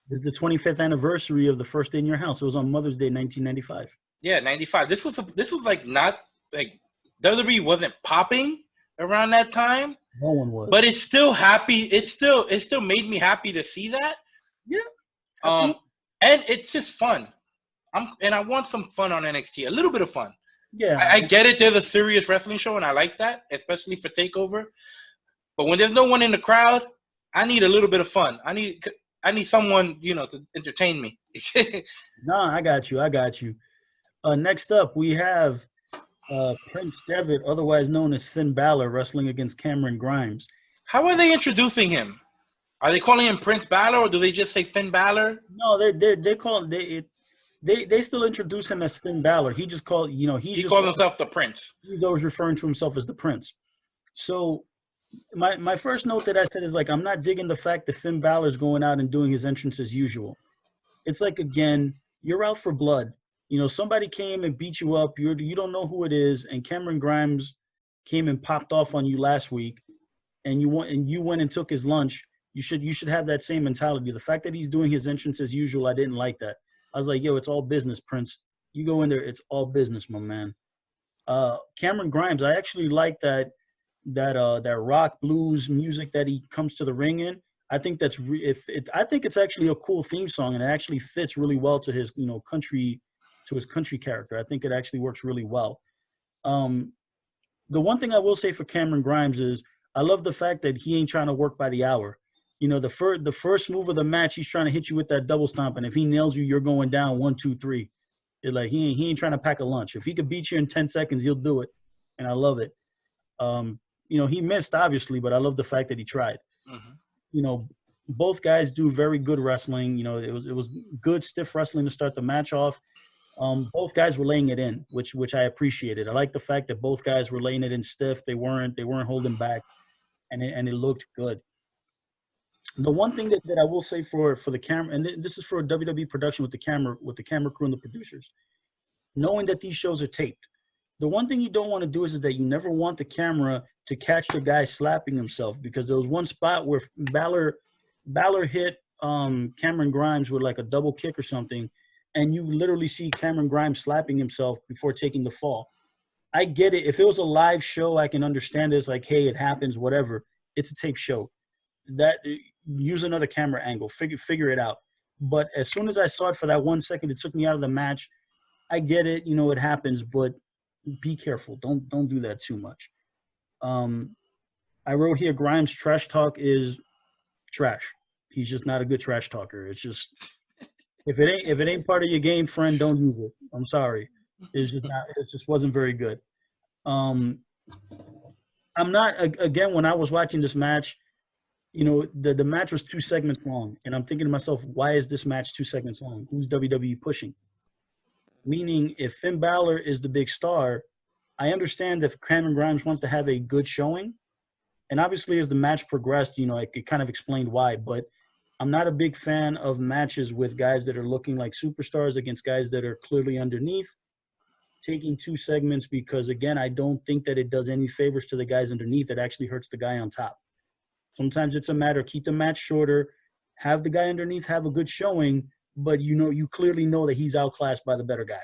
This is the 25th anniversary of the first In Your House. It was on Mother's Day, 1995. Yeah, 95. This was like not like WWE wasn't popping around that time. No one was. But it's still happy. It still made me happy to see that. Yeah. And it's just fun. I want some fun on NXT. A little bit of fun. Yeah. I get it. There's a serious wrestling show, and I like that, especially for TakeOver. But when there's no one in the crowd, I need a little bit of fun. I need someone, to entertain me. No, I got you. Next up, we have Prince Devitt, otherwise known as Finn Balor, wrestling against Cameron Grimes. How are they introducing him? Are they calling him Prince Balor, or do they just say Finn Balor? No, they still introduce him as Finn Balor. He just called, he calls himself the Prince. He's always referring to himself as the Prince. So my first note that I said is like, I'm not digging the fact that Finn Balor's going out and doing his entrance as usual. It's like, again, you're out for blood. Somebody came and beat you up. You don't know who it is, and Cameron Grimes came and popped off on you last week, and you went and took his lunch, you should have that same mentality. The fact that he's doing his entrance as usual, I didn't like that. I was like, yo, it's all business, Prince. You go in there, it's all business, my man. Cameron Grimes, I actually like that rock blues music that he comes to the ring in. I think I think it's actually a cool theme song, and it actually fits really well to his country character. I think it actually works really well. The one thing I will say for Cameron Grimes is I love the fact that he ain't trying to work by the hour. The first move of the match, he's trying to hit you with that double stomp, and if he nails you, you're going down 1, 2, 3. It's like he ain't trying to pack a lunch. If he could beat you in 10 seconds, he'll do it, and I love it. He missed obviously, but I love the fact that he tried. Mm-hmm. Both guys do very good wrestling. It was good stiff wrestling to start the match off. Both guys were laying it in, which I appreciated. I like the fact that both guys were laying it in stiff. They weren't holding back, and it looked good. The one thing that I will say for the camera, and this is for a WWE production with the camera crew and the producers, knowing that these shows are taped, the one thing you don't want to do is that you never want the camera to catch the guy slapping himself, because there was one spot where Balor hit Cameron Grimes with like a double kick or something, and you literally see Cameron Grimes slapping himself before taking the fall. I get it. If it was a live show, I can understand this. Like, hey, it happens, whatever. It's a tape show. Use another camera angle. Figure it out. But as soon as I saw it for that 1 second, it took me out of the match. I get it. It happens, but be careful. Don't do that too much. I wrote here, Grimes' trash talk is trash. He's just not a good trash talker. It's just if it ain't part of your game, friend, don't use it. I'm sorry. It just wasn't very good. I'm not, again, when I was watching this match, the match was 2 segments long, and I'm thinking to myself, why is this match 2 segments long? Who's WWE pushing? Meaning, if Finn Balor is the big star, I understand that Cameron Grimes wants to have a good showing, and obviously as the match progressed, it kind of explained why, but I'm not a big fan of matches with guys that are looking like superstars against guys that are clearly underneath, taking 2 segments, because, again, I don't think that it does any favors to the guys underneath. It actually hurts the guy on top. Sometimes it's a matter of keep the match shorter, have the guy underneath have a good showing, but you clearly know that he's outclassed by the better guy.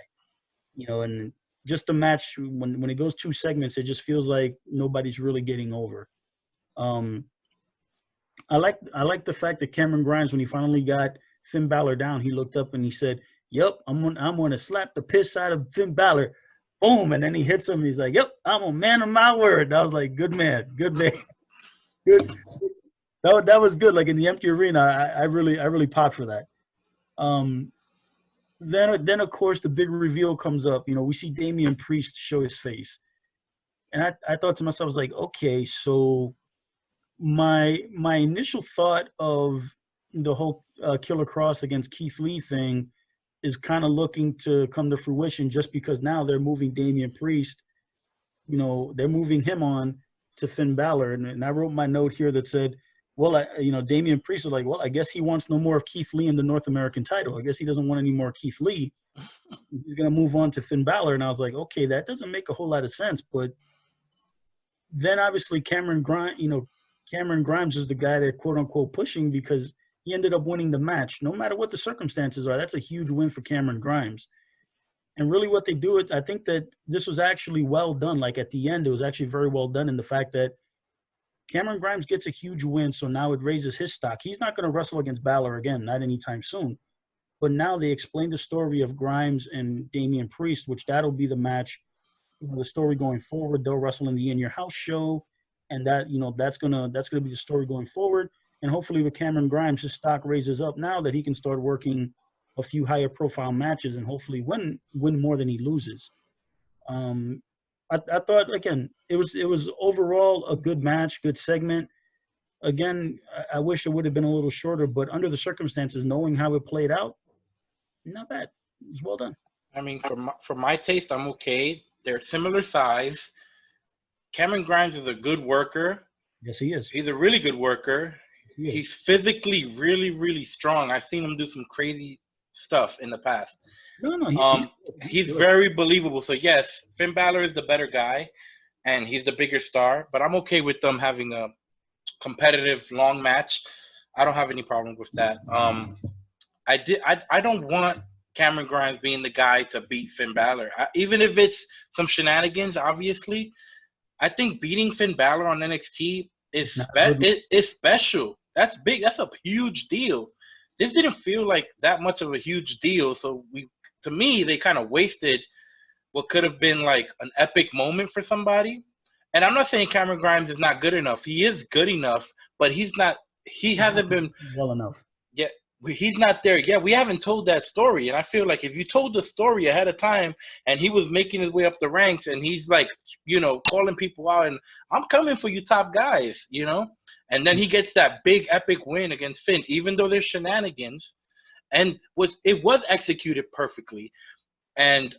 And just the match, when it goes 2 segments, it just feels like nobody's really getting over. I like the fact that Cameron Grimes, when he finally got Finn Balor down, he looked up and he said, "Yep, I'm gonna slap the piss out of Finn Balor." Boom, and then he hits him. He's like, "Yep, I'm a man of my word." And I was like, "Good man, good man." Good. That was good. Like in the empty arena, I really popped for that. Then of course the big reveal comes up. We see Damian Priest show his face, and I thought to myself, I was like, okay, so my initial thought of the whole Killer Cross against Keith Lee thing is kind of looking to come to fruition, just because now they're moving Damian Priest. They're moving him on to Finn Balor, and I wrote my note here that said, well, Damian Priest was like, well, I guess he wants no more of Keith Lee in the North American title. I guess he doesn't want any more Keith Lee. He's going to move on to Finn Balor. And I was like, okay, that doesn't make a whole lot of sense. But then obviously Cameron Grimes is the guy they're quote unquote pushing, because he ended up winning the match. No matter what the circumstances are, that's a huge win for Cameron Grimes. And really what they do, I think that this was actually well done. Like at the end, it was actually very well done in the fact that Cameron Grimes gets a huge win, so now it raises his stock. He's not going to wrestle against Balor again, not anytime soon. But now they explain the story of Grimes and Damian Priest, which that'll be the match, the story going forward. They'll wrestle in the In Your House show, and that's gonna be the story going forward. And hopefully with Cameron Grimes, his stock raises up now that he can start working a few higher profile matches and hopefully win more than he loses. I thought, again, it was overall a good match, good segment. Again, I wish it would have been a little shorter, but under the circumstances, knowing how it played out, not bad. It was well done. I mean, for my taste, I'm okay. They're similar size. Cameron Grimes is a good worker. Yes, he is. He's a really good worker. He's physically really, really strong. I've seen him do some crazy stuff in the past. No, he's very believable. So yes, Finn Balor is the better guy, and he's the bigger star. But I'm okay with them having a competitive long match. I don't have any problem with that. I don't want Cameron Grimes being the guy to beat Finn Balor, even if it's some shenanigans. Obviously, I think beating Finn Balor on NXT is special. That's big. That's a huge deal. This didn't feel like that much of a huge deal. So to me, they kind of wasted what could have been like an epic moment for somebody. And I'm not saying Cameron Grimes is not good enough. He is good enough, but he's not. He hasn't been well enough. Yeah, he's not there yet. We haven't told that story, and I feel like if you told the story ahead of time, and he was making his way up the ranks, and he's like, calling people out, and I'm coming for you, top guys, and then he gets that big epic win against Finn, even though there's shenanigans, and it was executed perfectly, and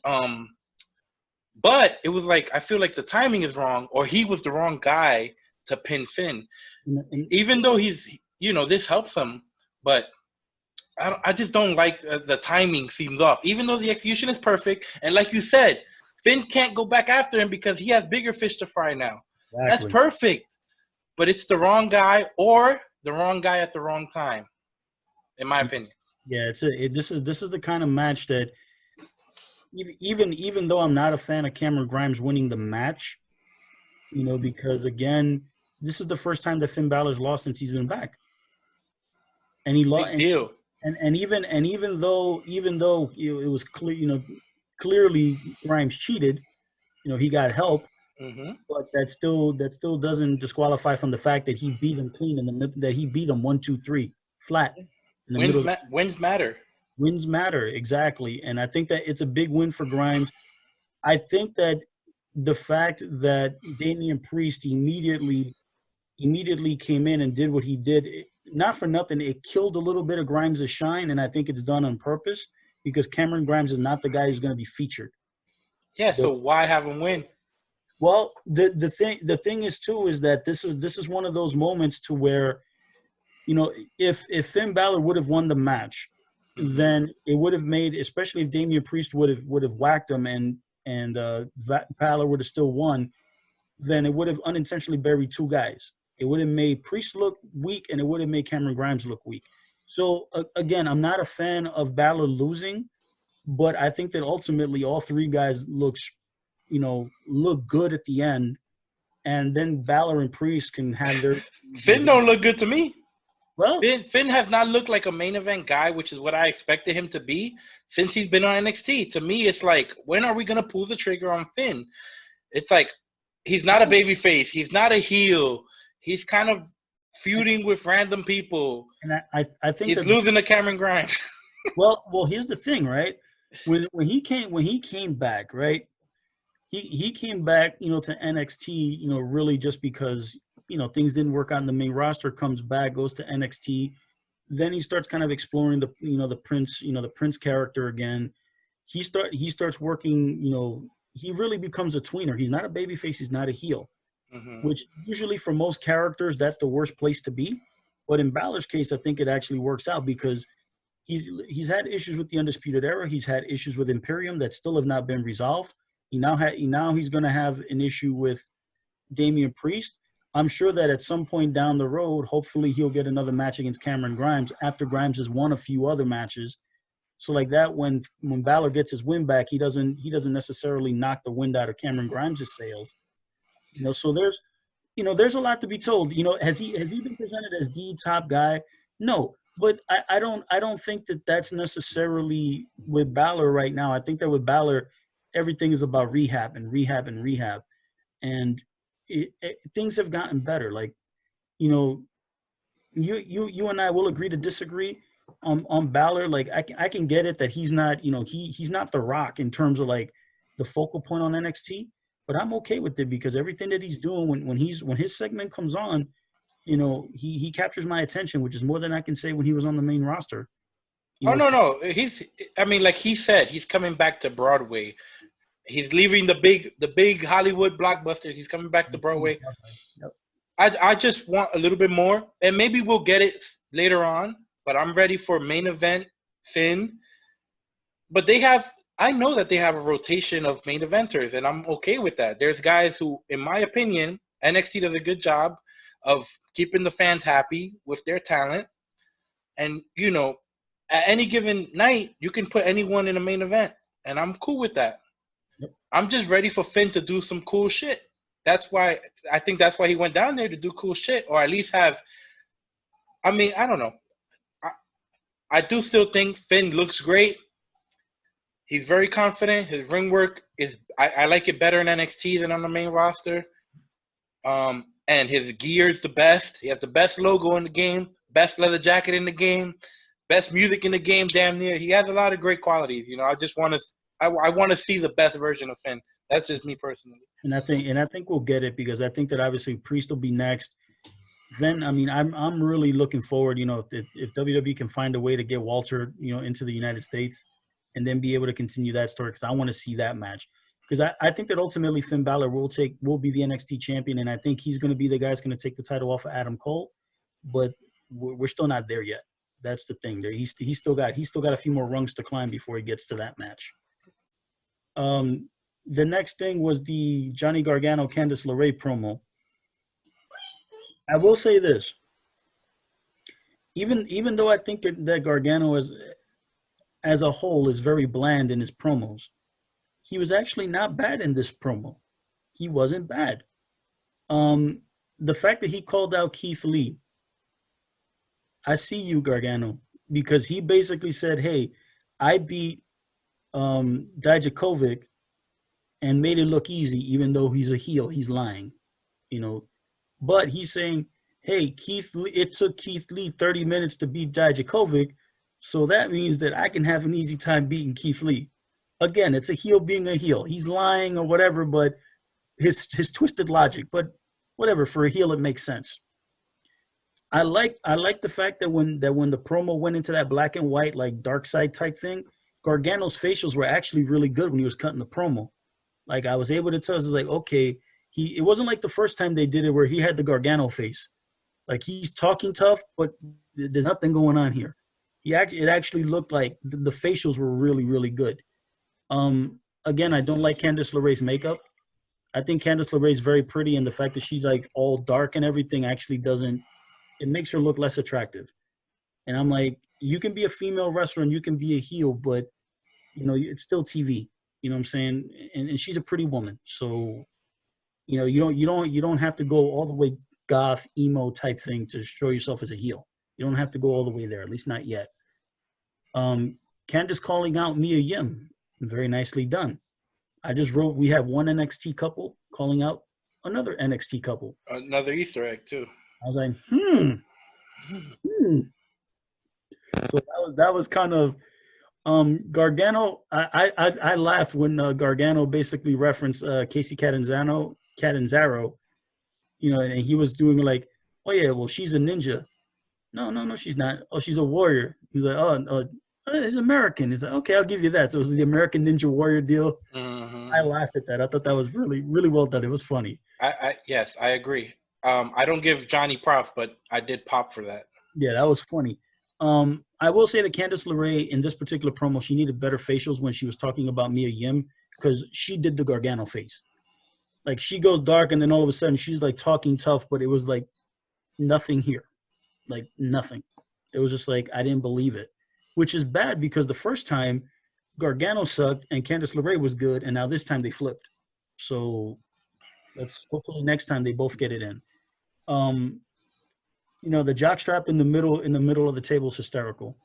but it was like I feel like the timing is wrong, or he was the wrong guy to pin Finn, even though he's this helps him, but I just don't like the timing seems off, even though the execution is perfect. And like you said, Finn can't go back after him because he has bigger fish to fry now. Exactly. That's perfect. But it's the wrong guy or the wrong guy at the wrong time, in my opinion. Yeah, this is the kind of match that even though I'm not a fan of Cameron Grimes winning the match, because again, this is the first time that Finn Balor's lost since he's been back. And he lost. Big deal. And even though it was clear, clearly Grimes cheated, he got help, but that still doesn't disqualify from the fact that he beat him clean that he beat him 1-2-3 flat. Wins matter. Wins matter, exactly, and I think that it's a big win for Grimes. I think that the fact that Damian Priest immediately came in and did what he did. Not for nothing, it killed a little bit of Grimes' shine, and I think it's done on purpose because Cameron Grimes is not the guy who's going to be featured. Yeah, so why have him win? Well, the thing is too is that this is one of those moments to where, if Finn Balor would have won the match, then it would have made, especially if Damian Priest would have whacked him and Balor would have still won, then it would have unintentionally buried two guys. It would have made Priest look weak, and it would have made Cameron Grimes look weak. So, again, I'm not a fan of Balor losing, but I think that ultimately all three guys look good at the end, and then Balor and Priest can have their – Finn don't look good to me. Well, Finn has not looked like a main event guy, which is what I expected him to be since he's been on NXT. To me, it's like, when are we going to pull the trigger on Finn? It's like he's not a babyface. He's not a heel. He's kind of feuding with random people. And I think he's losing to Cameron Grimes. well, here's the thing, right? When he came back, right? He came back, to NXT, really just because, things didn't work out in the main roster, comes back, goes to NXT. Then he starts kind of exploring the Prince character again. He starts working, he really becomes a tweener. He's not a babyface, he's not a heel. Which usually for most characters, that's the worst place to be. But in Balor's case, I think it actually works out because he's had issues with the Undisputed Era. He's had issues with Imperium that still have not been resolved. Now he's going to have an issue with Damian Priest. I'm sure that at some point down the road, hopefully he'll get another match against Cameron Grimes after Grimes has won a few other matches. So like that, when Balor gets his win back, he doesn't necessarily knock the wind out of Cameron Grimes' sails. So there's a lot to be told. Has he been presented as the top guy? No, but I don't think that that's necessarily with Balor right now. I think that with Balor, everything is about rehab, and things have gotten better. Like, you and I will agree to disagree on Balor. Like I can get it that he's not he's not The Rock in terms of like the focal point on NXT. But I'm okay with it because everything that he's doing when his segment comes on, he captures my attention, which is more than I can say when he was on the main roster. No. Like he said, he's coming back to Broadway. He's leaving the big Hollywood blockbusters. He's coming back to Broadway. Yep. I just want a little bit more, and maybe we'll get it later on. But I'm ready for main event Finn. But they have I know that they have a rotation of main eventers, and I'm okay with that. There's guys who, in my opinion, NXT does a good job of keeping the fans happy with their talent. And, you know, at any given night, you can put anyone in a main event, and I'm cool with that. Yep. I'm just ready for Finn to do some cool shit. That's why he went down there, to do cool shit, or at least have. I mean, I don't know. I do still think Finn looks great. He's very confident. His ring work is. I like it better in NXT than on the main roster. And his gear's the best. He has the best logo in the game, best leather jacket in the game, best music in the game. Damn near. He has a lot of great qualities. You know, I just want to. I want to see the best version of Finn. That's just me personally. And I think we'll get it, because I think that obviously Priest will be next. Then, I mean, I'm really looking forward, you know, if WWE can find a way to get Walter, you know, into the United States and then be able to continue that story, because I want to see that match. Because I think that ultimately Finn Balor will be the NXT champion, and I think he's going to be the guy that's going to take the title off of Adam Cole. But we're still not there yet. That's the thing. He's still got a few more rungs to climb before he gets to that match. The next thing was the Johnny Gargano Candace LeRae promo. I will say this. Even though I think that Gargano as a whole is very bland in his promos, he was actually not bad in this promo. He wasn't bad. The fact that he called out Keith Lee, I see you, Gargano, because he basically said, hey, I beat Dijakovic and made it look easy, even though he's a heel. He's lying, you know. But he's saying, hey, Keith Lee, it took Keith Lee 30 minutes to beat Dijakovic, so that means that I can have an easy time beating Keith Lee. Again, it's a heel being a heel. He's lying or whatever, but his twisted logic. But whatever, for a heel, it makes sense. I like the fact that when the promo went into that black and white, like dark side type thing, Gargano's facials were actually really good when he was cutting the promo. Like, I was able to tell, I was like, okay, it wasn't like the first time they did it where he had the Gargano face. Like, he's talking tough, but there's nothing going on here. It actually looked like the facials were really, really good. Again, I don't like Candice LeRae's makeup. I think Candice LeRae is very pretty, and the fact that she's like all dark and everything actually it makes her look less attractive. And I'm like, you can be a female wrestler and you can be a heel, but you know, it's still TV. You know what I'm saying? And she's a pretty woman. So, you know, you don't have to go all the way goth, emo type thing to show yourself as a heel. You don't have to go all the way there, at least not yet. Candace calling out Mia Yim, very nicely done. I just wrote, we have one NXT couple calling out another NXT couple. Another Easter egg too. I was like, So that was kind of Gargano. I laughed when Gargano basically referenced Casey Catanzaro, you know, and he was doing like, oh yeah, well, she's a ninja. No, she's not. Oh, she's a warrior. He's like, oh, he's American. He's like, okay, I'll give you that. So it was the American Ninja Warrior deal. Mm-hmm. I laughed at that. I thought that was really, really well done. It was funny. Yes, I agree. I don't give Johnny props, but I did pop for that. Yeah, that was funny. I will say that Candice LeRae in this particular promo, she needed better facials when she was talking about Mia Yim, because she did the Gargano face. Like, she goes dark and then all of a sudden she's like talking tough, but it was like nothing here. Like nothing. It was just like, I didn't believe it, which is bad because the first time Gargano sucked and Candice LeRae was good, and now this time they flipped. So let's hopefully next time they both get it in. You know, the jockstrap in the middle of the table is hysterical.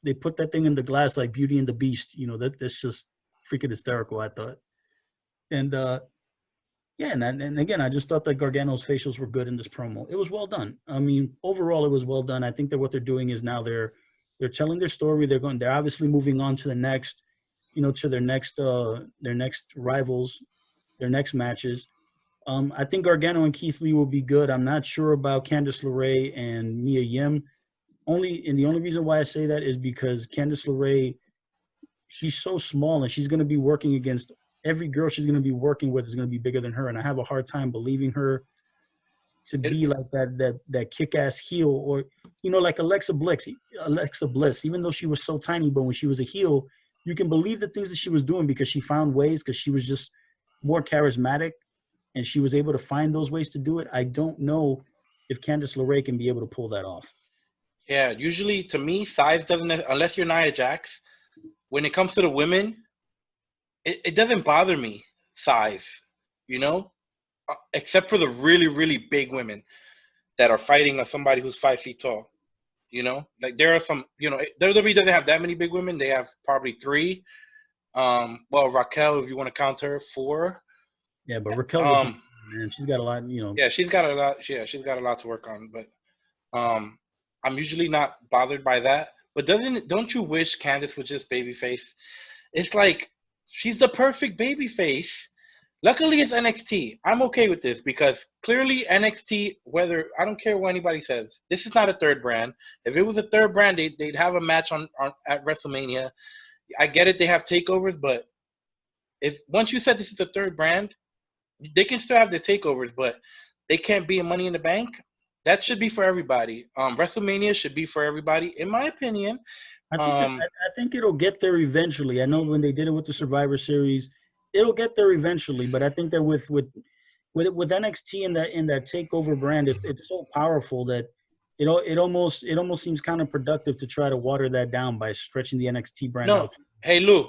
They put that thing in the glass like Beauty and the Beast. You know, that's just freaking hysterical, I thought. And yeah, and again, I just thought that Gargano's facials were good in this promo. It was well done. I mean, overall, it was well done. I think that what they're doing is now they're telling their story. They're obviously moving on to the next, you know, to their next rivals, their next matches. I think Gargano and Keith Lee will be good. I'm not sure about Candice LeRae and Mia Yim. The only reason why I say that is because Candice LeRae, she's so small, and she's going to be working against every girl she's going to be working with is going to be bigger than her, and I have a hard time believing her to be like that kick-ass heel, or, you know, like Alexa Bliss. Even though she was so tiny, but when she was a heel, you can believe the things that she was doing because she found ways, because she was just more charismatic and she was able to find those ways to do it. I don't know if Candice LeRae can be able to pull that off. Yeah, usually to me, size doesn't, unless you're Nia Jax. When it comes to the women, it doesn't bother me, size, you know, except for the really, really big women that are fighting somebody who's 5 feet tall. You know, like there are some, you know, WWE doesn't have that many big women. They have probably 3. Well, Raquel, if you want to count her, 4. Yeah, but Raquel's a big, man. She's got a lot, you know. Yeah, she's got a lot. Yeah, she's got a lot to work on. But I'm usually not bothered by that. But don't you wish Candace was just babyface? It's like she's the perfect babyface. Luckily, it's NXT. I'm okay with this because clearly NXT, whether I don't care what anybody says, this is not a third brand. If it was a third brand, they'd have a match on at WrestleMania. I get it, they have takeovers, but if once you said this is the third brand, they can still have their takeovers, but they can't be a Money in the Bank. That should be for everybody. WrestleMania should be for everybody, in my opinion. I think it'll get there eventually. I know when they did it with the Survivor Series, it'll get there eventually. But I think that with NXT and that takeover brand, it's so powerful that it almost seems counterproductive to try to water that down by stretching the NXT brand out. Hey Lou,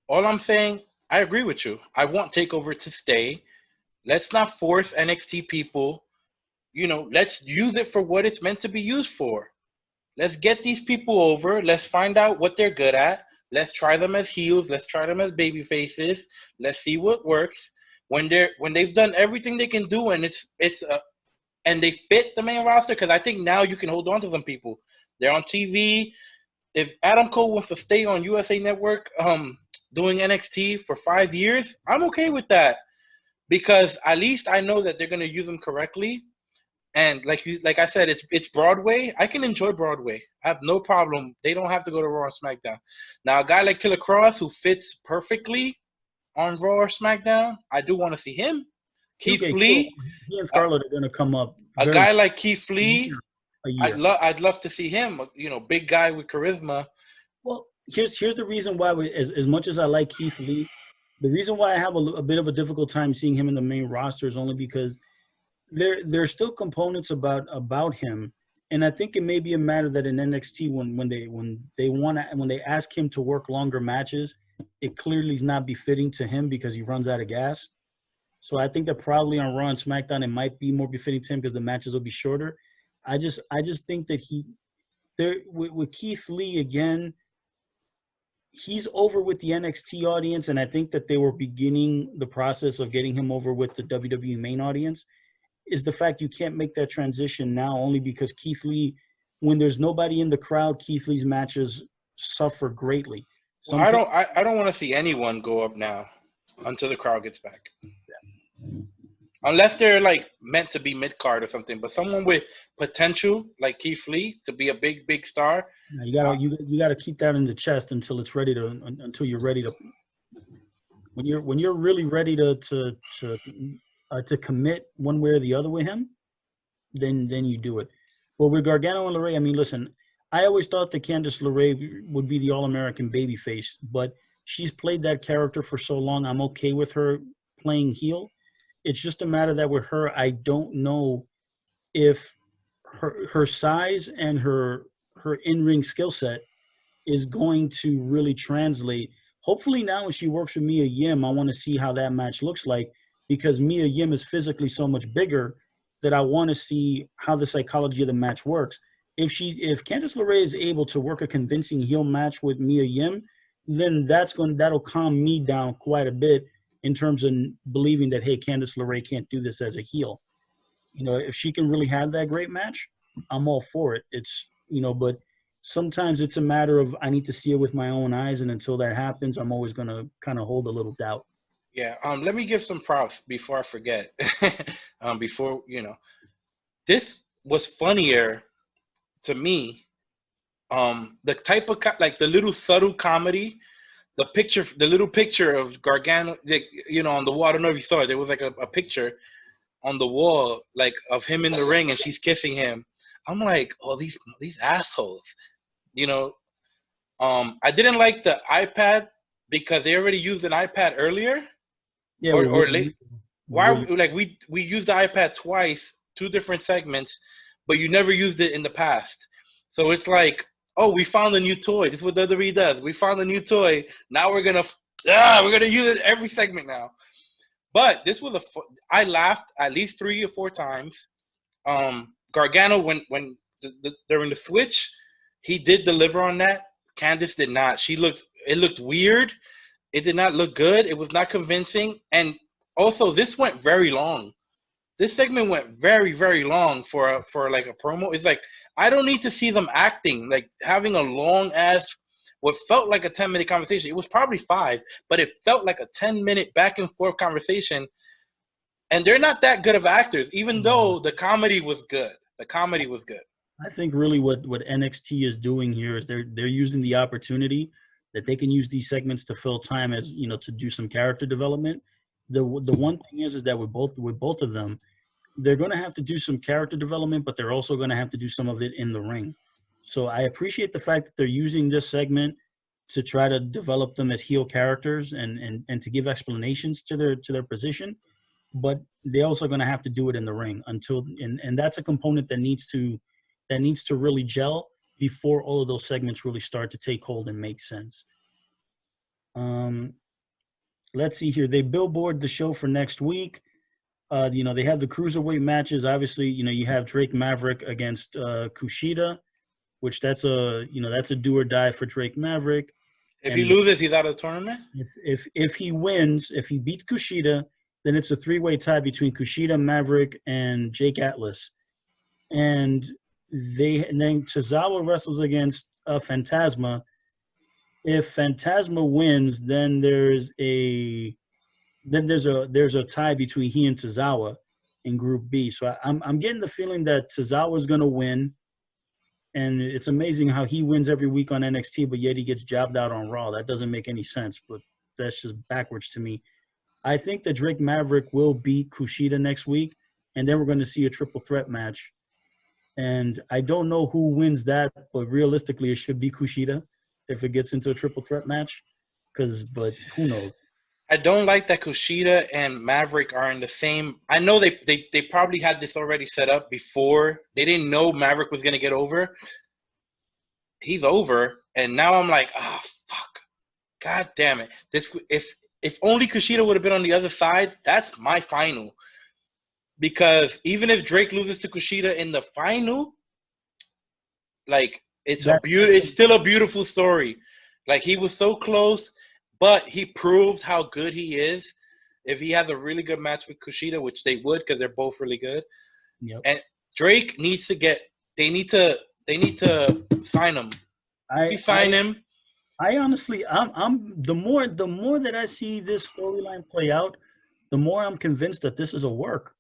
all I'm saying, I agree with you. I want takeover to stay. Let's not force NXT people. You know, let's use it for what it's meant to be used for. Let's get these people over. Let's find out what they're good at. Let's try them as heels. Let's try them as baby faces. Let's see what works. When they've done everything they can do, and and they fit the main roster, because I think now you can hold on to some people. They're on TV. If Adam Cole wants to stay on USA Network, doing NXT for 5 years, I'm okay with that, because at least I know that they're going to use them correctly. And like I said, it's Broadway. I can enjoy Broadway. I have no problem. They don't have to go to Raw and SmackDown. Now, a guy like Killer Cross, who fits perfectly on Raw or SmackDown, I do want to see him. Keith Lee. He and Scarlett are going to come up. A guy like Keith Lee, I'd love to see him. You know, big guy with charisma. Well, here's the reason why, as much as I like Keith Lee, the reason why I have a bit of a difficult time seeing him in the main roster is only because there's still components about him, and I think it may be a matter that in NXT when they ask him to work longer matches, it clearly is not befitting to him because he runs out of gas. So I think that probably on Raw and SmackDown it might be more befitting to him because the matches will be shorter. I just think that with Keith Lee again, he's over with the NXT audience, and I think that they were beginning the process of getting him over with the WWE main audience. Is the fact you can't make that transition now only because Keith Lee, when there's nobody in the crowd, Keith Lee's matches suffer greatly. Well, I don't want to see anyone go up now until the crowd gets back. Yeah. Unless they're like meant to be mid-card or something, but someone with potential like Keith Lee to be a big star. Yeah, you gotta keep that in the chest until you're ready to. When you're really ready to commit one way or the other with him, then you do it. Well, with Gargano and Larae, I mean, listen, I always thought that Candice LeRae would be the all-American babyface, but she's played that character for so long. I'm okay with her playing heel. It's just a matter that with her, I don't know if her size and her in-ring skill set is going to really translate. Hopefully now when she works with Mia Yim, I want to see how that match looks like, because Mia Yim is physically so much bigger that I want to see how the psychology of the match works. If Candice LeRae is able to work a convincing heel match with Mia Yim, then that'll calm me down quite a bit in terms of believing that, hey, Candice LeRae can't do this as a heel. You know, if she can really have that great match, I'm all for it. But sometimes it's a matter of I need to see it with my own eyes, and until that happens, I'm always going to kind of hold a little doubt. Yeah, let me give some props before I forget. This was funnier to me. The type of like the little subtle comedy, the little picture of Gargano, on the wall. I don't know if you saw it. There was like a picture on the wall, like of him in the ring, and she's kissing him. I'm like, oh, these assholes, I didn't like the iPad because they already used an iPad earlier. Yeah, Or late. Why William. like we used the iPad twice, 2 different segments, but you never used it in the past. So it's like, oh, we found a new toy. This is what WWE does. We found a new toy. Now we're gonna use it every segment now. But this was I laughed at least 3 or 4 times. Gargano when during the switch, he did deliver on that. Candace did not. It looked weird. It did not look good. It was not convincing. And also, this went very long. This segment went very, very long for like a promo. It's like, I don't need to see them acting, like having a long ass, what felt like a 10-minute conversation. It was probably 5, but it felt like a 10-minute back and forth conversation. And they're not that good of actors, even though the comedy was good. The comedy was good. I think really what NXT is doing here is they're using the opportunity that they can use these segments to fill time, as you know, to do some character development. The one thing is that with both of them, they're going to have to do some character development, but they're also going to have to do some of it in the ring. So I appreciate the fact that they're using this segment to try to develop them as heel characters and to give explanations to their position, but they're also going to have to do it in the ring and that's a component that needs to really gel before all of those segments really start to take hold and make sense. Let's see here. They billboard the show for next week. You know, they have the cruiserweight matches. Obviously, you know, you have Drake Maverick against Kushida, which that's a do or die for Drake Maverick. If he loses, he's out of the tournament? If he wins, if he beats Kushida, then it's a 3-way tie between Kushida, Maverick, and Jake Atlas. And then Tozawa wrestles against Phantasma. If Phantasma wins, then there's a tie between he and Tozawa in Group B. So I'm getting the feeling that Tozawa is going to win, and it's amazing how he wins every week on NXT, but yet he gets jobbed out on Raw. That doesn't make any sense, but that's just backwards to me. I think that Drake Maverick will beat Kushida next week, and then we're going to see a triple threat match. And I don't know who wins that, but realistically, it should be Kushida if it gets into a triple threat match. But who knows? I don't like that Kushida and Maverick are in the same. I know they probably had this already set up before. They didn't know Maverick was going to get over. He's over, and now I'm like, oh, fuck. God damn it. If only Kushida would have been on the other side, that's my final. Because even if Drake loses to Kushida in the final, like it's still a beautiful story. Like he was so close, but he proved how good he is. If he has a really good match with Kushida, which they would, because they're both really good. Yep. And Drake needs to they need to sign him. Sign him. I honestly, I'm the more that I see this storyline play out, the more I'm convinced that this is a work.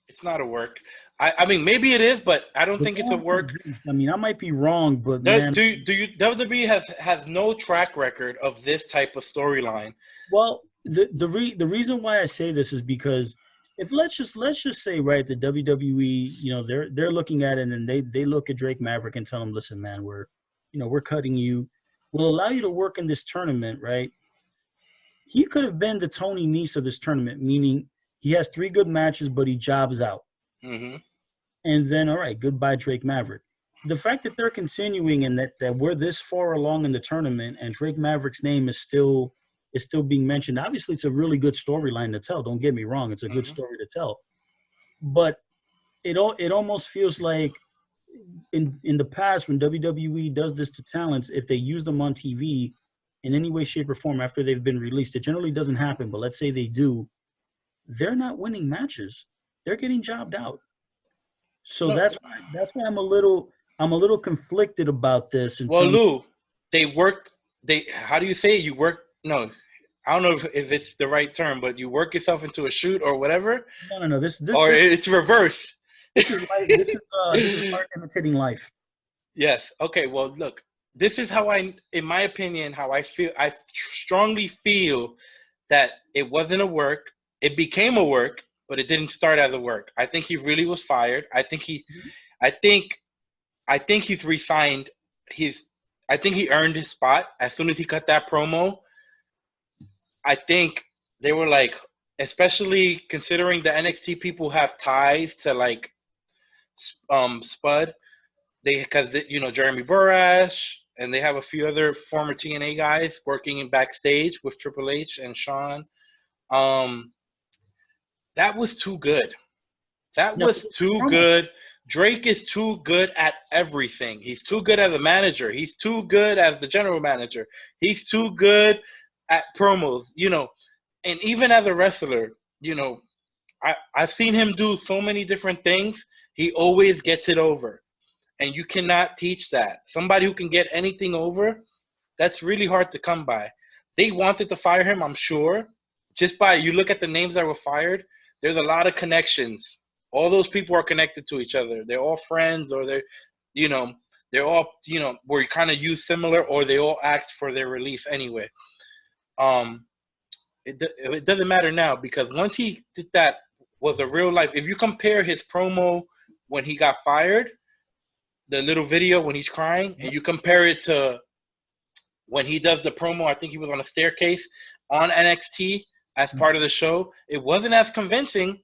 It's not a work. I mean, maybe it is, but I don't think it's a work. I mean, I might be wrong, but WWE has no track record of this type of storyline. Well, the reason why I say this is because if let's just say, right, the WWE, you know, they're looking at it and they look at Drake Maverick and tell him, listen, man, we're cutting you. We'll allow you to work in this tournament, right? He could have been the Tony Nese of this tournament, meaning he has 3 good matches, but he jobs out. Mm-hmm. And then, all right, goodbye, Drake Maverick. The fact that they're continuing and that we're this far along in the tournament and Drake Maverick's name is still being mentioned, obviously it's a really good storyline to tell. Don't get me wrong. It's a good story to tell. But it almost feels like in the past when WWE does this to talents, if they use them on TV in any way, shape, or form after they've been released, it generally doesn't happen. But let's say they do. They're not winning matches. They're getting jobbed out. So that's why I'm a little conflicted about this. Well, Lou, how do you say it? You work? No, I don't know if it's the right term, but you work yourself into a shoot or whatever. No. It's reverse. This is art imitating life. Yes. Okay. Well, look. This is how in my opinion, how I feel. I strongly feel that it wasn't a work. It became a work, but it didn't start as a work. I think he really was fired. I think he's resigned. I think he earned his spot as soon as he cut that promo. I think they were like, especially considering the NXT people have ties to like Spud, because Jeremy Borash, and they have a few other former TNA guys working in backstage with Triple H and Shawn. That was too good. That was too good. Drake is too good at everything. He's too good as a manager. He's too good as the general manager. He's too good at promos, and even as a wrestler, I've seen him do so many different things. He always gets it over, and you cannot teach that. Somebody who can get anything over, that's really hard to come by. They wanted to fire him, I'm sure. Just by you look at the names that were fired, there's a lot of connections. All those people are connected to each other. They're all friends, or they're all, were kind of used similar, or they all asked for their release anyway. It doesn't matter now, because once he did that, was a real life. If you compare his promo when he got fired, the little video when he's crying, and you compare it to when he does the promo, I think he was on a staircase on NXT as part of the show, it wasn't as convincing.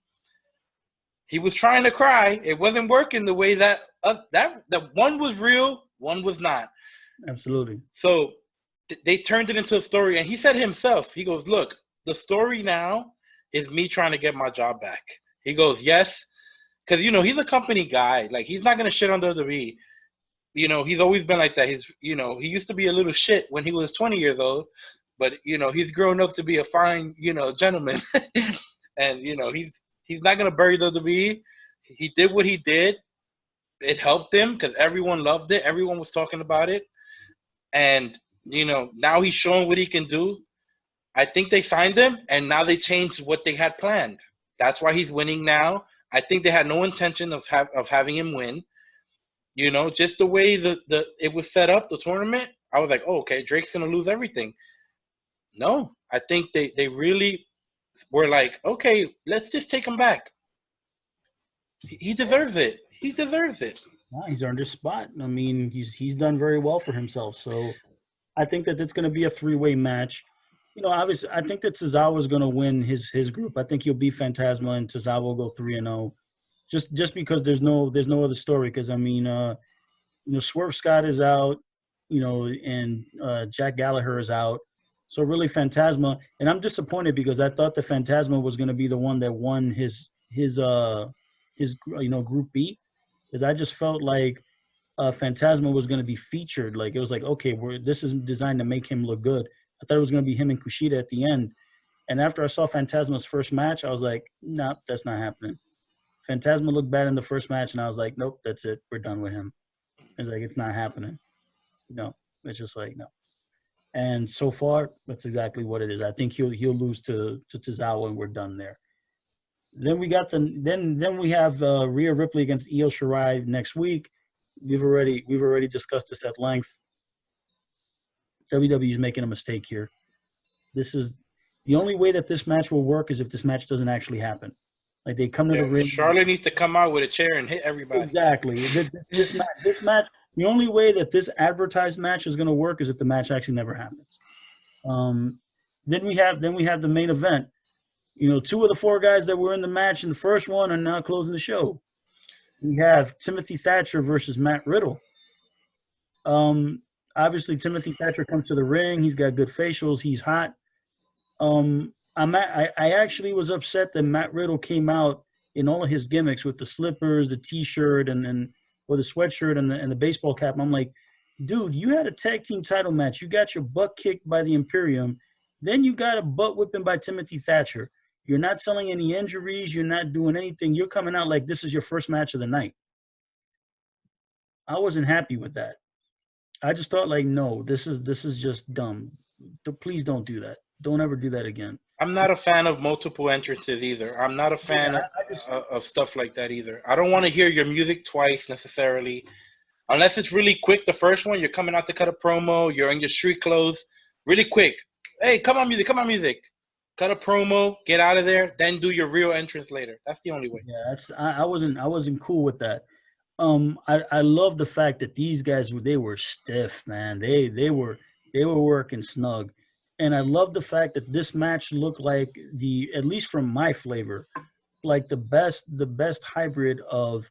He was trying to cry. It wasn't working the way that one was real, one was not. Absolutely. So they turned it into a story, and he said himself, he goes, look, the story now is me trying to get my job back. He goes, yes, because, he's a company guy. Like, he's not going to shit on WWE. He's always been like that. He used to be a little shit when he was 20 years old, but, he's grown up to be a fine, gentleman. And, he's not going to bury WWE. He did what he did. It helped him because everyone loved it. Everyone was talking about it. And, now he's showing what he can do. I think they signed him, and now they changed what they had planned. That's why he's winning now. I think they had no intention of having him win. Just the way it was set up, the tournament, I was like, oh, okay, Drake's going to lose everything. No, I think they really were like, okay, let's just take him back. He deserves it. He deserves it. Nah, he's earned his spot. I mean, he's done very well for himself. So I think that it's going to be a three-way match. Obviously, I think that Tozawa is going to win his group. I think he'll beat Phantasma, and Tozawa will go 3-0. Just because there's no other story. Because I mean, Swerve Scott is out, and Jack Gallagher is out. So really, Phantasma, and I'm disappointed because I thought the Phantasma was going to be the one that won his Group B, because I just felt like Phantasma was going to be featured. Like, it was like, okay, this is designed to make him look good. I thought it was going to be him and Kushida at the end. And after I saw Phantasma's first match, I was like, no, that's not happening. Phantasma looked bad in the first match, and I was like, nope, that's it. We're done with him. It's like, it's not happening. No, it's just like, no. And so far, that's exactly what it is. I think he'll lose to Tozawa, and we're done there. Then we got then we have Rhea Ripley against Io Shirai next week. We've already discussed this at length. WWE is making a mistake here. This is the only way that this match will work is if this match doesn't actually happen. Like, they come to the ring. Charlotte needs to come out with a chair and hit everybody. Exactly. This match. The only way that this advertised match is going to work is if the match actually never happens. Then we have the main event. Two of the four guys that were in the match in the first one are now closing the show. We have Timothy Thatcher versus Matt Riddle. Obviously, Timothy Thatcher comes to the ring. He's got good facials. He's hot. I actually was upset that Matt Riddle came out in all of his gimmicks with the slippers, the T-shirt, or the sweatshirt and the baseball cap. I'm like, dude, you had a tag team title match. You got your butt kicked by the Imperium. Then you got a butt whipping by Timothy Thatcher. You're not selling any injuries. You're not doing anything. You're coming out like this is your first match of the night. I wasn't happy with that. I just thought, like, no, this is just dumb. Please don't do that. Don't ever do that again. I'm not a fan of multiple entrances either. I'm not a fan of stuff like that either. I don't want to hear your music twice necessarily. Unless it's really quick, the first one, you're coming out to cut a promo, you're in your street clothes, really quick. Hey, come on, music. Cut a promo, get out of there, then do your real entrance later. That's the only way. Yeah, I wasn't cool with that. I love the fact that these guys they were stiff, man. They were working snug, and I love the fact that this match looked like at least from my flavor, like the best hybrid of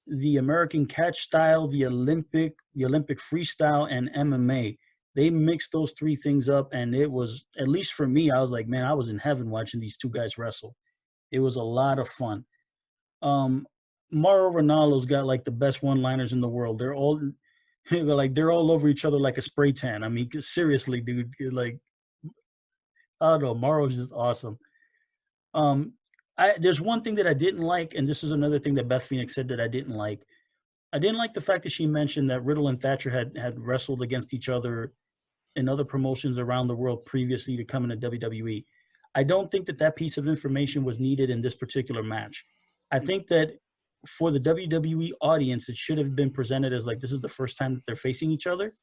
the American catch style, the Olympic freestyle, and MMA. They mixed those three things up, and it was, at least for me, I was like, man, I was in heaven watching these two guys wrestle. It was a lot of fun. Um, Mauro Ronaldo's got like the best one-liners in the world. They're all they're all over each other like a spray tan. I mean, seriously, dude. Like, I don't know, Mauro's just awesome. Um, there's one thing that I didn't like, and this is another thing that Beth Phoenix said that I didn't like. I didn't like the fact that she mentioned that Riddle and Thatcher had wrestled against each other in other promotions around the world previously to come into WWE. I don't think that that piece of information was needed in this particular match. I think that for the WWE audience, it should have been presented as like this is the first time that they're facing each other.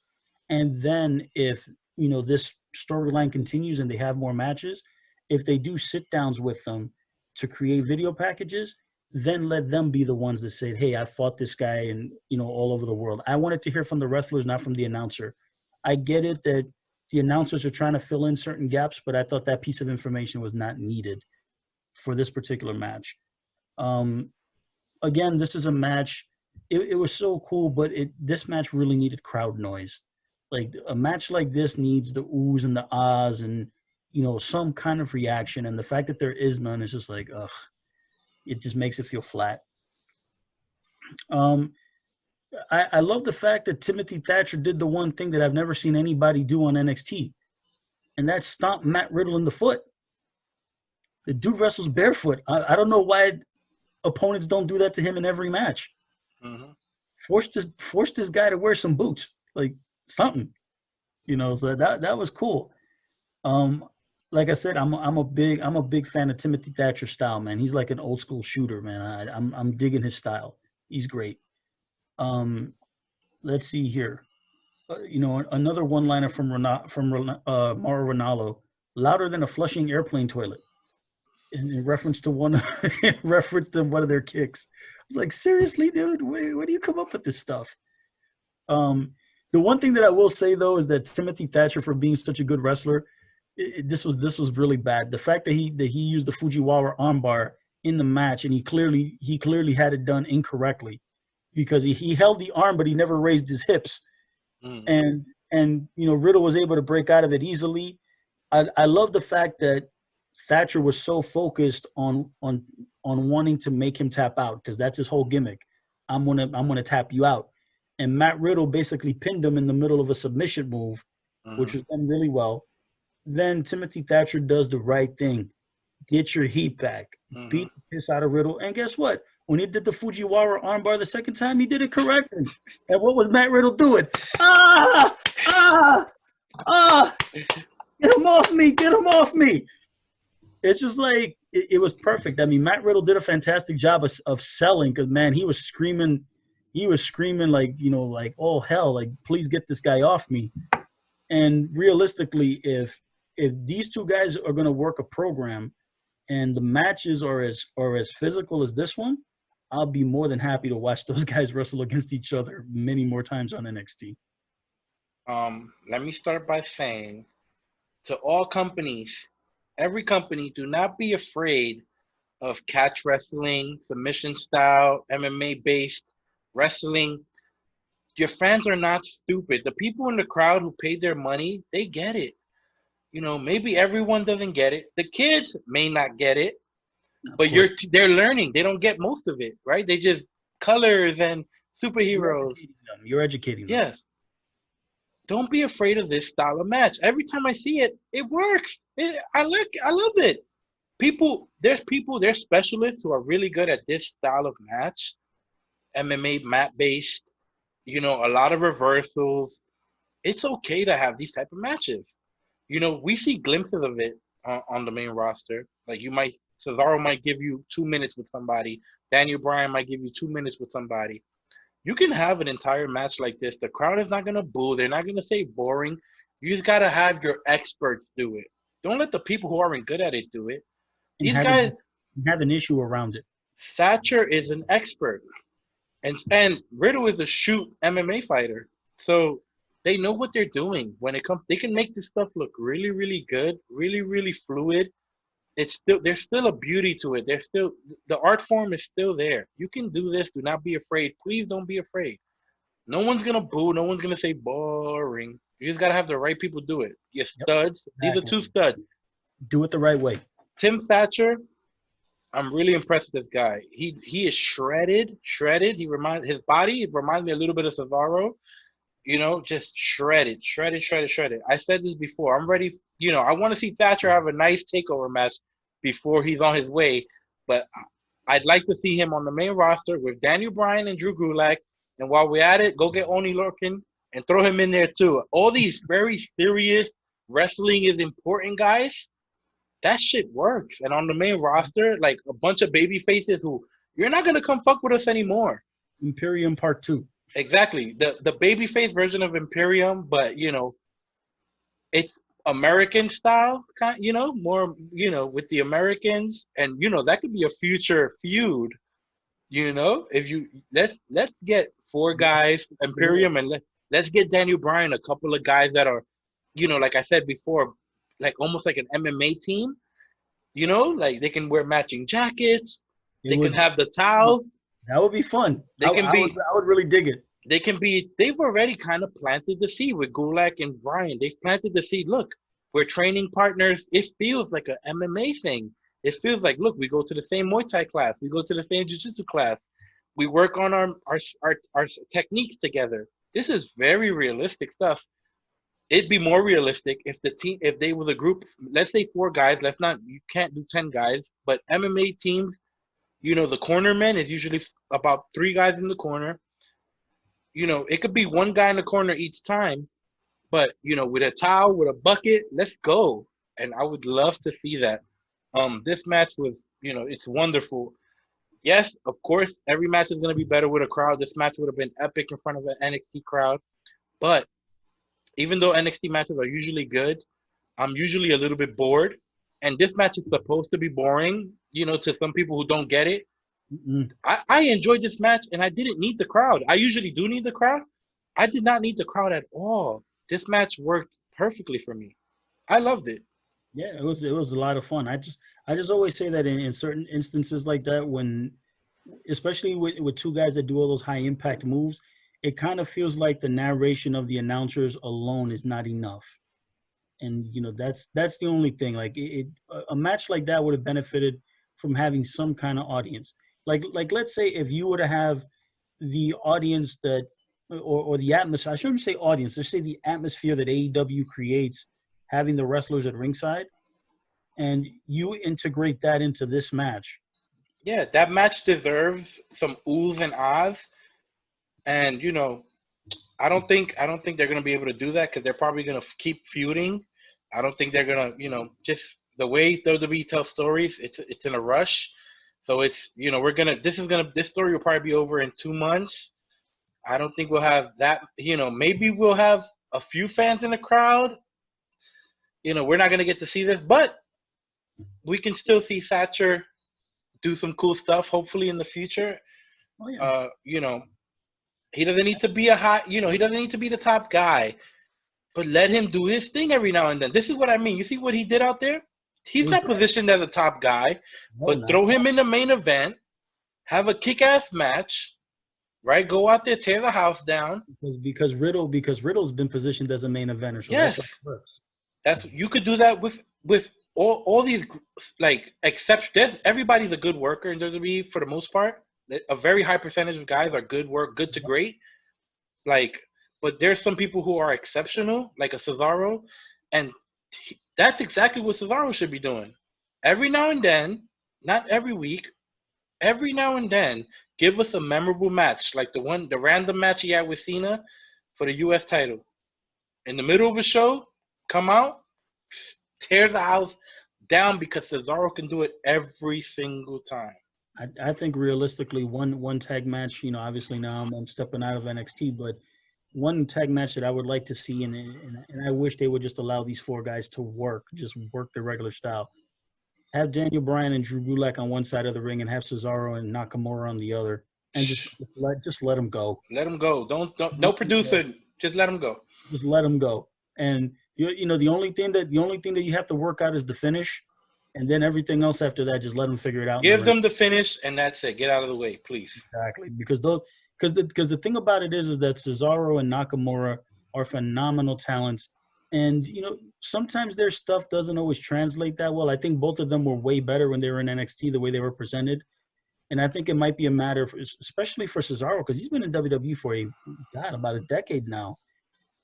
And then if, this storyline continues and they have more matches, if they do sit downs with them to create video packages, then let them be the ones that say, hey, I fought this guy and, all over the world. I wanted to hear from the wrestlers, not from the announcer. I get it that the announcers are trying to fill in certain gaps, but I thought that piece of information was not needed for this particular match. Again, this is a match. It was so cool, but this match really needed crowd noise. Like a match like this needs the oohs and the ahs and, some kind of reaction. And the fact that there is none is just like, ugh, it just makes it feel flat. I love the fact that Timothy Thatcher did the one thing that I've never seen anybody do on NXT, and that's stomp Matt Riddle in the foot. The dude wrestles barefoot. I don't know why opponents don't do that to him in every match. Mm-hmm. Force this guy to wear some boots, like something, So that was cool. Like I said, I'm a big fan of Timothy Thatcher's style, man. He's like an old school shooter, man. I'm digging his style. He's great. Let's see here. Another one-liner from Mauro Ranallo, louder than a flushing airplane toilet, in reference to one of their kicks. I was like, seriously, dude, where do you come up with this stuff? The one thing that I will say though is that Timothy Thatcher, for being such a good wrestler, this was really bad. The fact that he used the Fujiwara armbar in the match, and he clearly had it done incorrectly, because he held the arm but he never raised his hips. And Riddle was able to break out of it easily. I love the fact that Thatcher was so focused on wanting to make him tap out, because that's his whole gimmick. I'm gonna tap you out. And Matt Riddle basically pinned him in the middle of a submission move, which was done really well. Then Timothy Thatcher does the right thing. Get your heat back. Beat the piss out of Riddle. And guess what? When he did the Fujiwara armbar the second time, he did it correctly. And what was Matt Riddle doing? Get him off me. Get him off me. It's just like, it was perfect. I mean, Matt Riddle did a fantastic job of selling, because, man, he was screaming like, like, oh, hell, like, please get this guy off me. And realistically, if these two guys are going to work a program and the matches are as physical as this one, I'll be more than happy to watch those guys wrestle against each other many more times on NXT. Let me start by saying, to all companies, every company, do not be afraid of catch wrestling, submission style, MMA-based wrestling. Your fans are not stupid. The people in the crowd who paid their money, they get it. Maybe everyone doesn't get it. The kids may not get it, but they're learning. They don't get most of it, right? They just colors and superheroes. You're educating them. Yes. Don't be afraid of this style of match. Every time I see it, it works. I love it. There's specialists who are really good at this style of match. MMA mat-based, a lot of reversals. It's okay to have these type of matches. We see glimpses of it on the main roster. Like Cesaro might give you 2 minutes with somebody. Daniel Bryan might give you 2 minutes with somebody. You can have an entire match like this. The crowd is not going to boo. They're not going to say boring. You just got to have your experts do it. Don't let the people who aren't good at it do it. These guys have an issue around it. Thatcher is an expert. And Riddle is a shoot MMA fighter, so they know what they're doing when it comes. They can make this stuff look really, really good, really, really fluid. It's still there's still a beauty to it. There's still the art form is still there. You can do this. Do not be afraid. Please don't be afraid. No one's gonna boo. No one's gonna say boring. You just gotta have the right people do it. Your Yep, studs. These are exactly. two studs. Do it the right way. Tim Thatcher. I'm really impressed with this guy. He is shredded. His body reminds me a little bit of Cesaro. You know, just shredded. I said this before. I'm ready. You know, I want to see Thatcher have a nice takeover match before he's on his way. But I'd like to see him on the main roster with Daniel Bryan and Drew Gulak. And while we're at it, go get Oni Lorcan and throw him in there too. All these very serious wrestling is important guys. That shit works. And on the main roster, like a bunch of baby faces who you're not gonna come fuck with us anymore. Imperium Part 2. Exactly. The babyface version of Imperium, but you know, it's American style, you know, more, you know, with the Americans, and you know that could be a future feud. You know, if you let's get 4 guys Imperium, and let's get Daniel Bryan, a couple of guys that are, you know, like I said before, like almost like an MMA team. You know, like they can wear matching jackets. They can have the towels. That would be fun. They can be. I would really dig it. They can be. They've already kind of planted the seed with Gulak and Bryan. They've planted the seed. Look, we're training partners. It feels like an MMA thing. It feels like, look, we go to the same Muay Thai class. We go to the same Jiu-Jitsu class. We work on our techniques together. This is very realistic stuff. It'd be more realistic if they was a group, let's say 4 guys. You can't do 10 guys, but MMA teams, you know, the cornerman is usually about 3 guys in the corner. You know, it could be 1 guy in the corner each time, but you know, with a towel, with a bucket, let's go. And I would love to see that. This match was, you know, it's wonderful. Yes, of course, every match is going to be better with a crowd. This match would have been epic in front of an NXT crowd. But even though NXT matches are usually good, I'm usually a little bit bored. And this match is supposed to be boring, you know, to some people who don't get it. I enjoyed this match, and I didn't need the crowd. I usually do need the crowd. I did not need the crowd at all. This match worked perfectly for me. I loved it. Yeah, it was a lot of fun. I just always say that in certain instances like that, when especially with 2 guys that do all those high impact moves, it kind of feels like the narration of the announcers alone is not enough. And you know, that's the only thing. Like a match like that would have benefited from having some kind of audience. Like let's say if you were to have the audience that or the atmosphere, I shouldn't say audience, let's say the atmosphere that AEW creates, having the wrestlers at ringside, and you integrate that into this match. Yeah, that match deserves some oohs and ahs. And you know, I don't think they're gonna be able to do that because they're probably gonna keep feuding. I don't think they're gonna, you know, just the way WWE tells stories, it's in a rush. So it's, you know, this story will probably be over in 2 months. I don't think we'll have that, you know, maybe we'll have a few fans in the crowd. You know, we're not gonna get to see this, but we can still see Thatcher do some cool stuff, hopefully in the future. Oh, yeah. You know, he doesn't need to be he doesn't need to be the top guy, but let him do his thing every now and then. This is what I mean. You see what he did out there? He's not positioned as a top guy, but throw him in the main event, have a kick-ass match, right? Go out there, tear the house down. Because Riddle's been positioned as a main eventer. So yes, you could do that with all these, like, except everybody's a good worker in WWE for the most part. A very high percentage of guys are good to great. Like, but there's some people who are exceptional, like a Cesaro, and that's exactly what Cesaro should be doing. Every now and then, not every week, every now and then, give us a memorable match, like the random match he had with Cena for the U.S. title. In the middle of a show, come out, tear the house down, because Cesaro can do it every single time. I think realistically, one tag match, you know, obviously now I'm stepping out of NXT, but one tag match that I would like to see, and I wish they would just allow these 4 guys to work their regular style. Have Daniel Bryan and Drew Gulak on one side of the ring and have Cesaro and Nakamura on the other. and just let him go. Let him go. Don't no producer. Just let him go. Just let him go. And you know the only thing that you have to work out is the finish, and then everything else after that, just let them figure it out. Give them the finish, and that's it. Get out of the way, please. Exactly, because the thing about it is that Cesaro and Nakamura are phenomenal talents, and you know sometimes their stuff doesn't always translate that well. I think both of them were way better when they were in NXT, the way they were presented, and I think it might be a matter, especially for Cesaro, because he's been in WWE for about a decade now.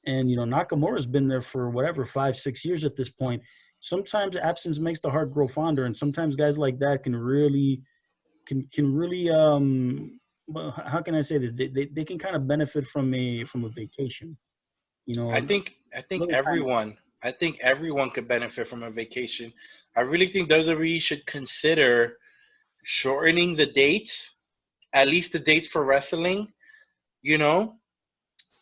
And, you know, Nakamura's been there for 5-6 years at this point. Sometimes absence makes the heart grow fonder. And sometimes guys like that can really, how can I say this? They can kind of benefit from a vacation. You know, I think everyone could benefit from a vacation. I really think WWE should consider shortening the dates, at least the dates for wrestling, you know.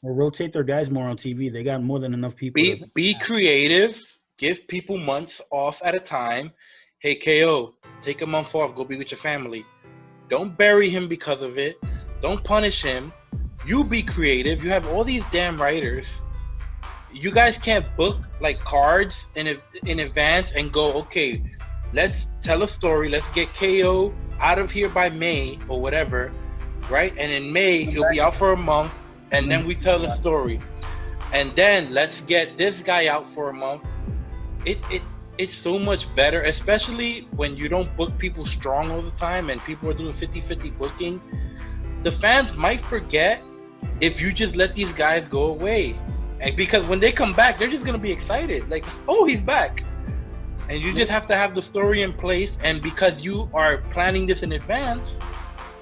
Or rotate their guys more on TV. They got more than enough people. Be creative. Give people months off at a time. Hey, KO, take a month off. Go be with your family. Don't bury him because of it. Don't punish him. You be creative. You have all these damn writers. You guys can't book like cards in advance and go, okay, let's tell a story. Let's get KO out of here by May or whatever, right? And in May, he'll be out for a month. And then we tell the story, and then let's get this guy out for a month. It's so much better, especially when you don't book people strong all the time and people are doing 50-50 booking. The fans might forget if you just let these guys go away, and because when they come back, they're just gonna be excited, like, oh, he's back. And you just have to have the story in place, and because you are planning this in advance,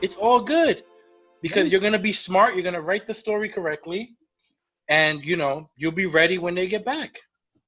it's all good. Because you're going to be smart, you're going to write the story correctly, and, you know, you'll be ready when they get back.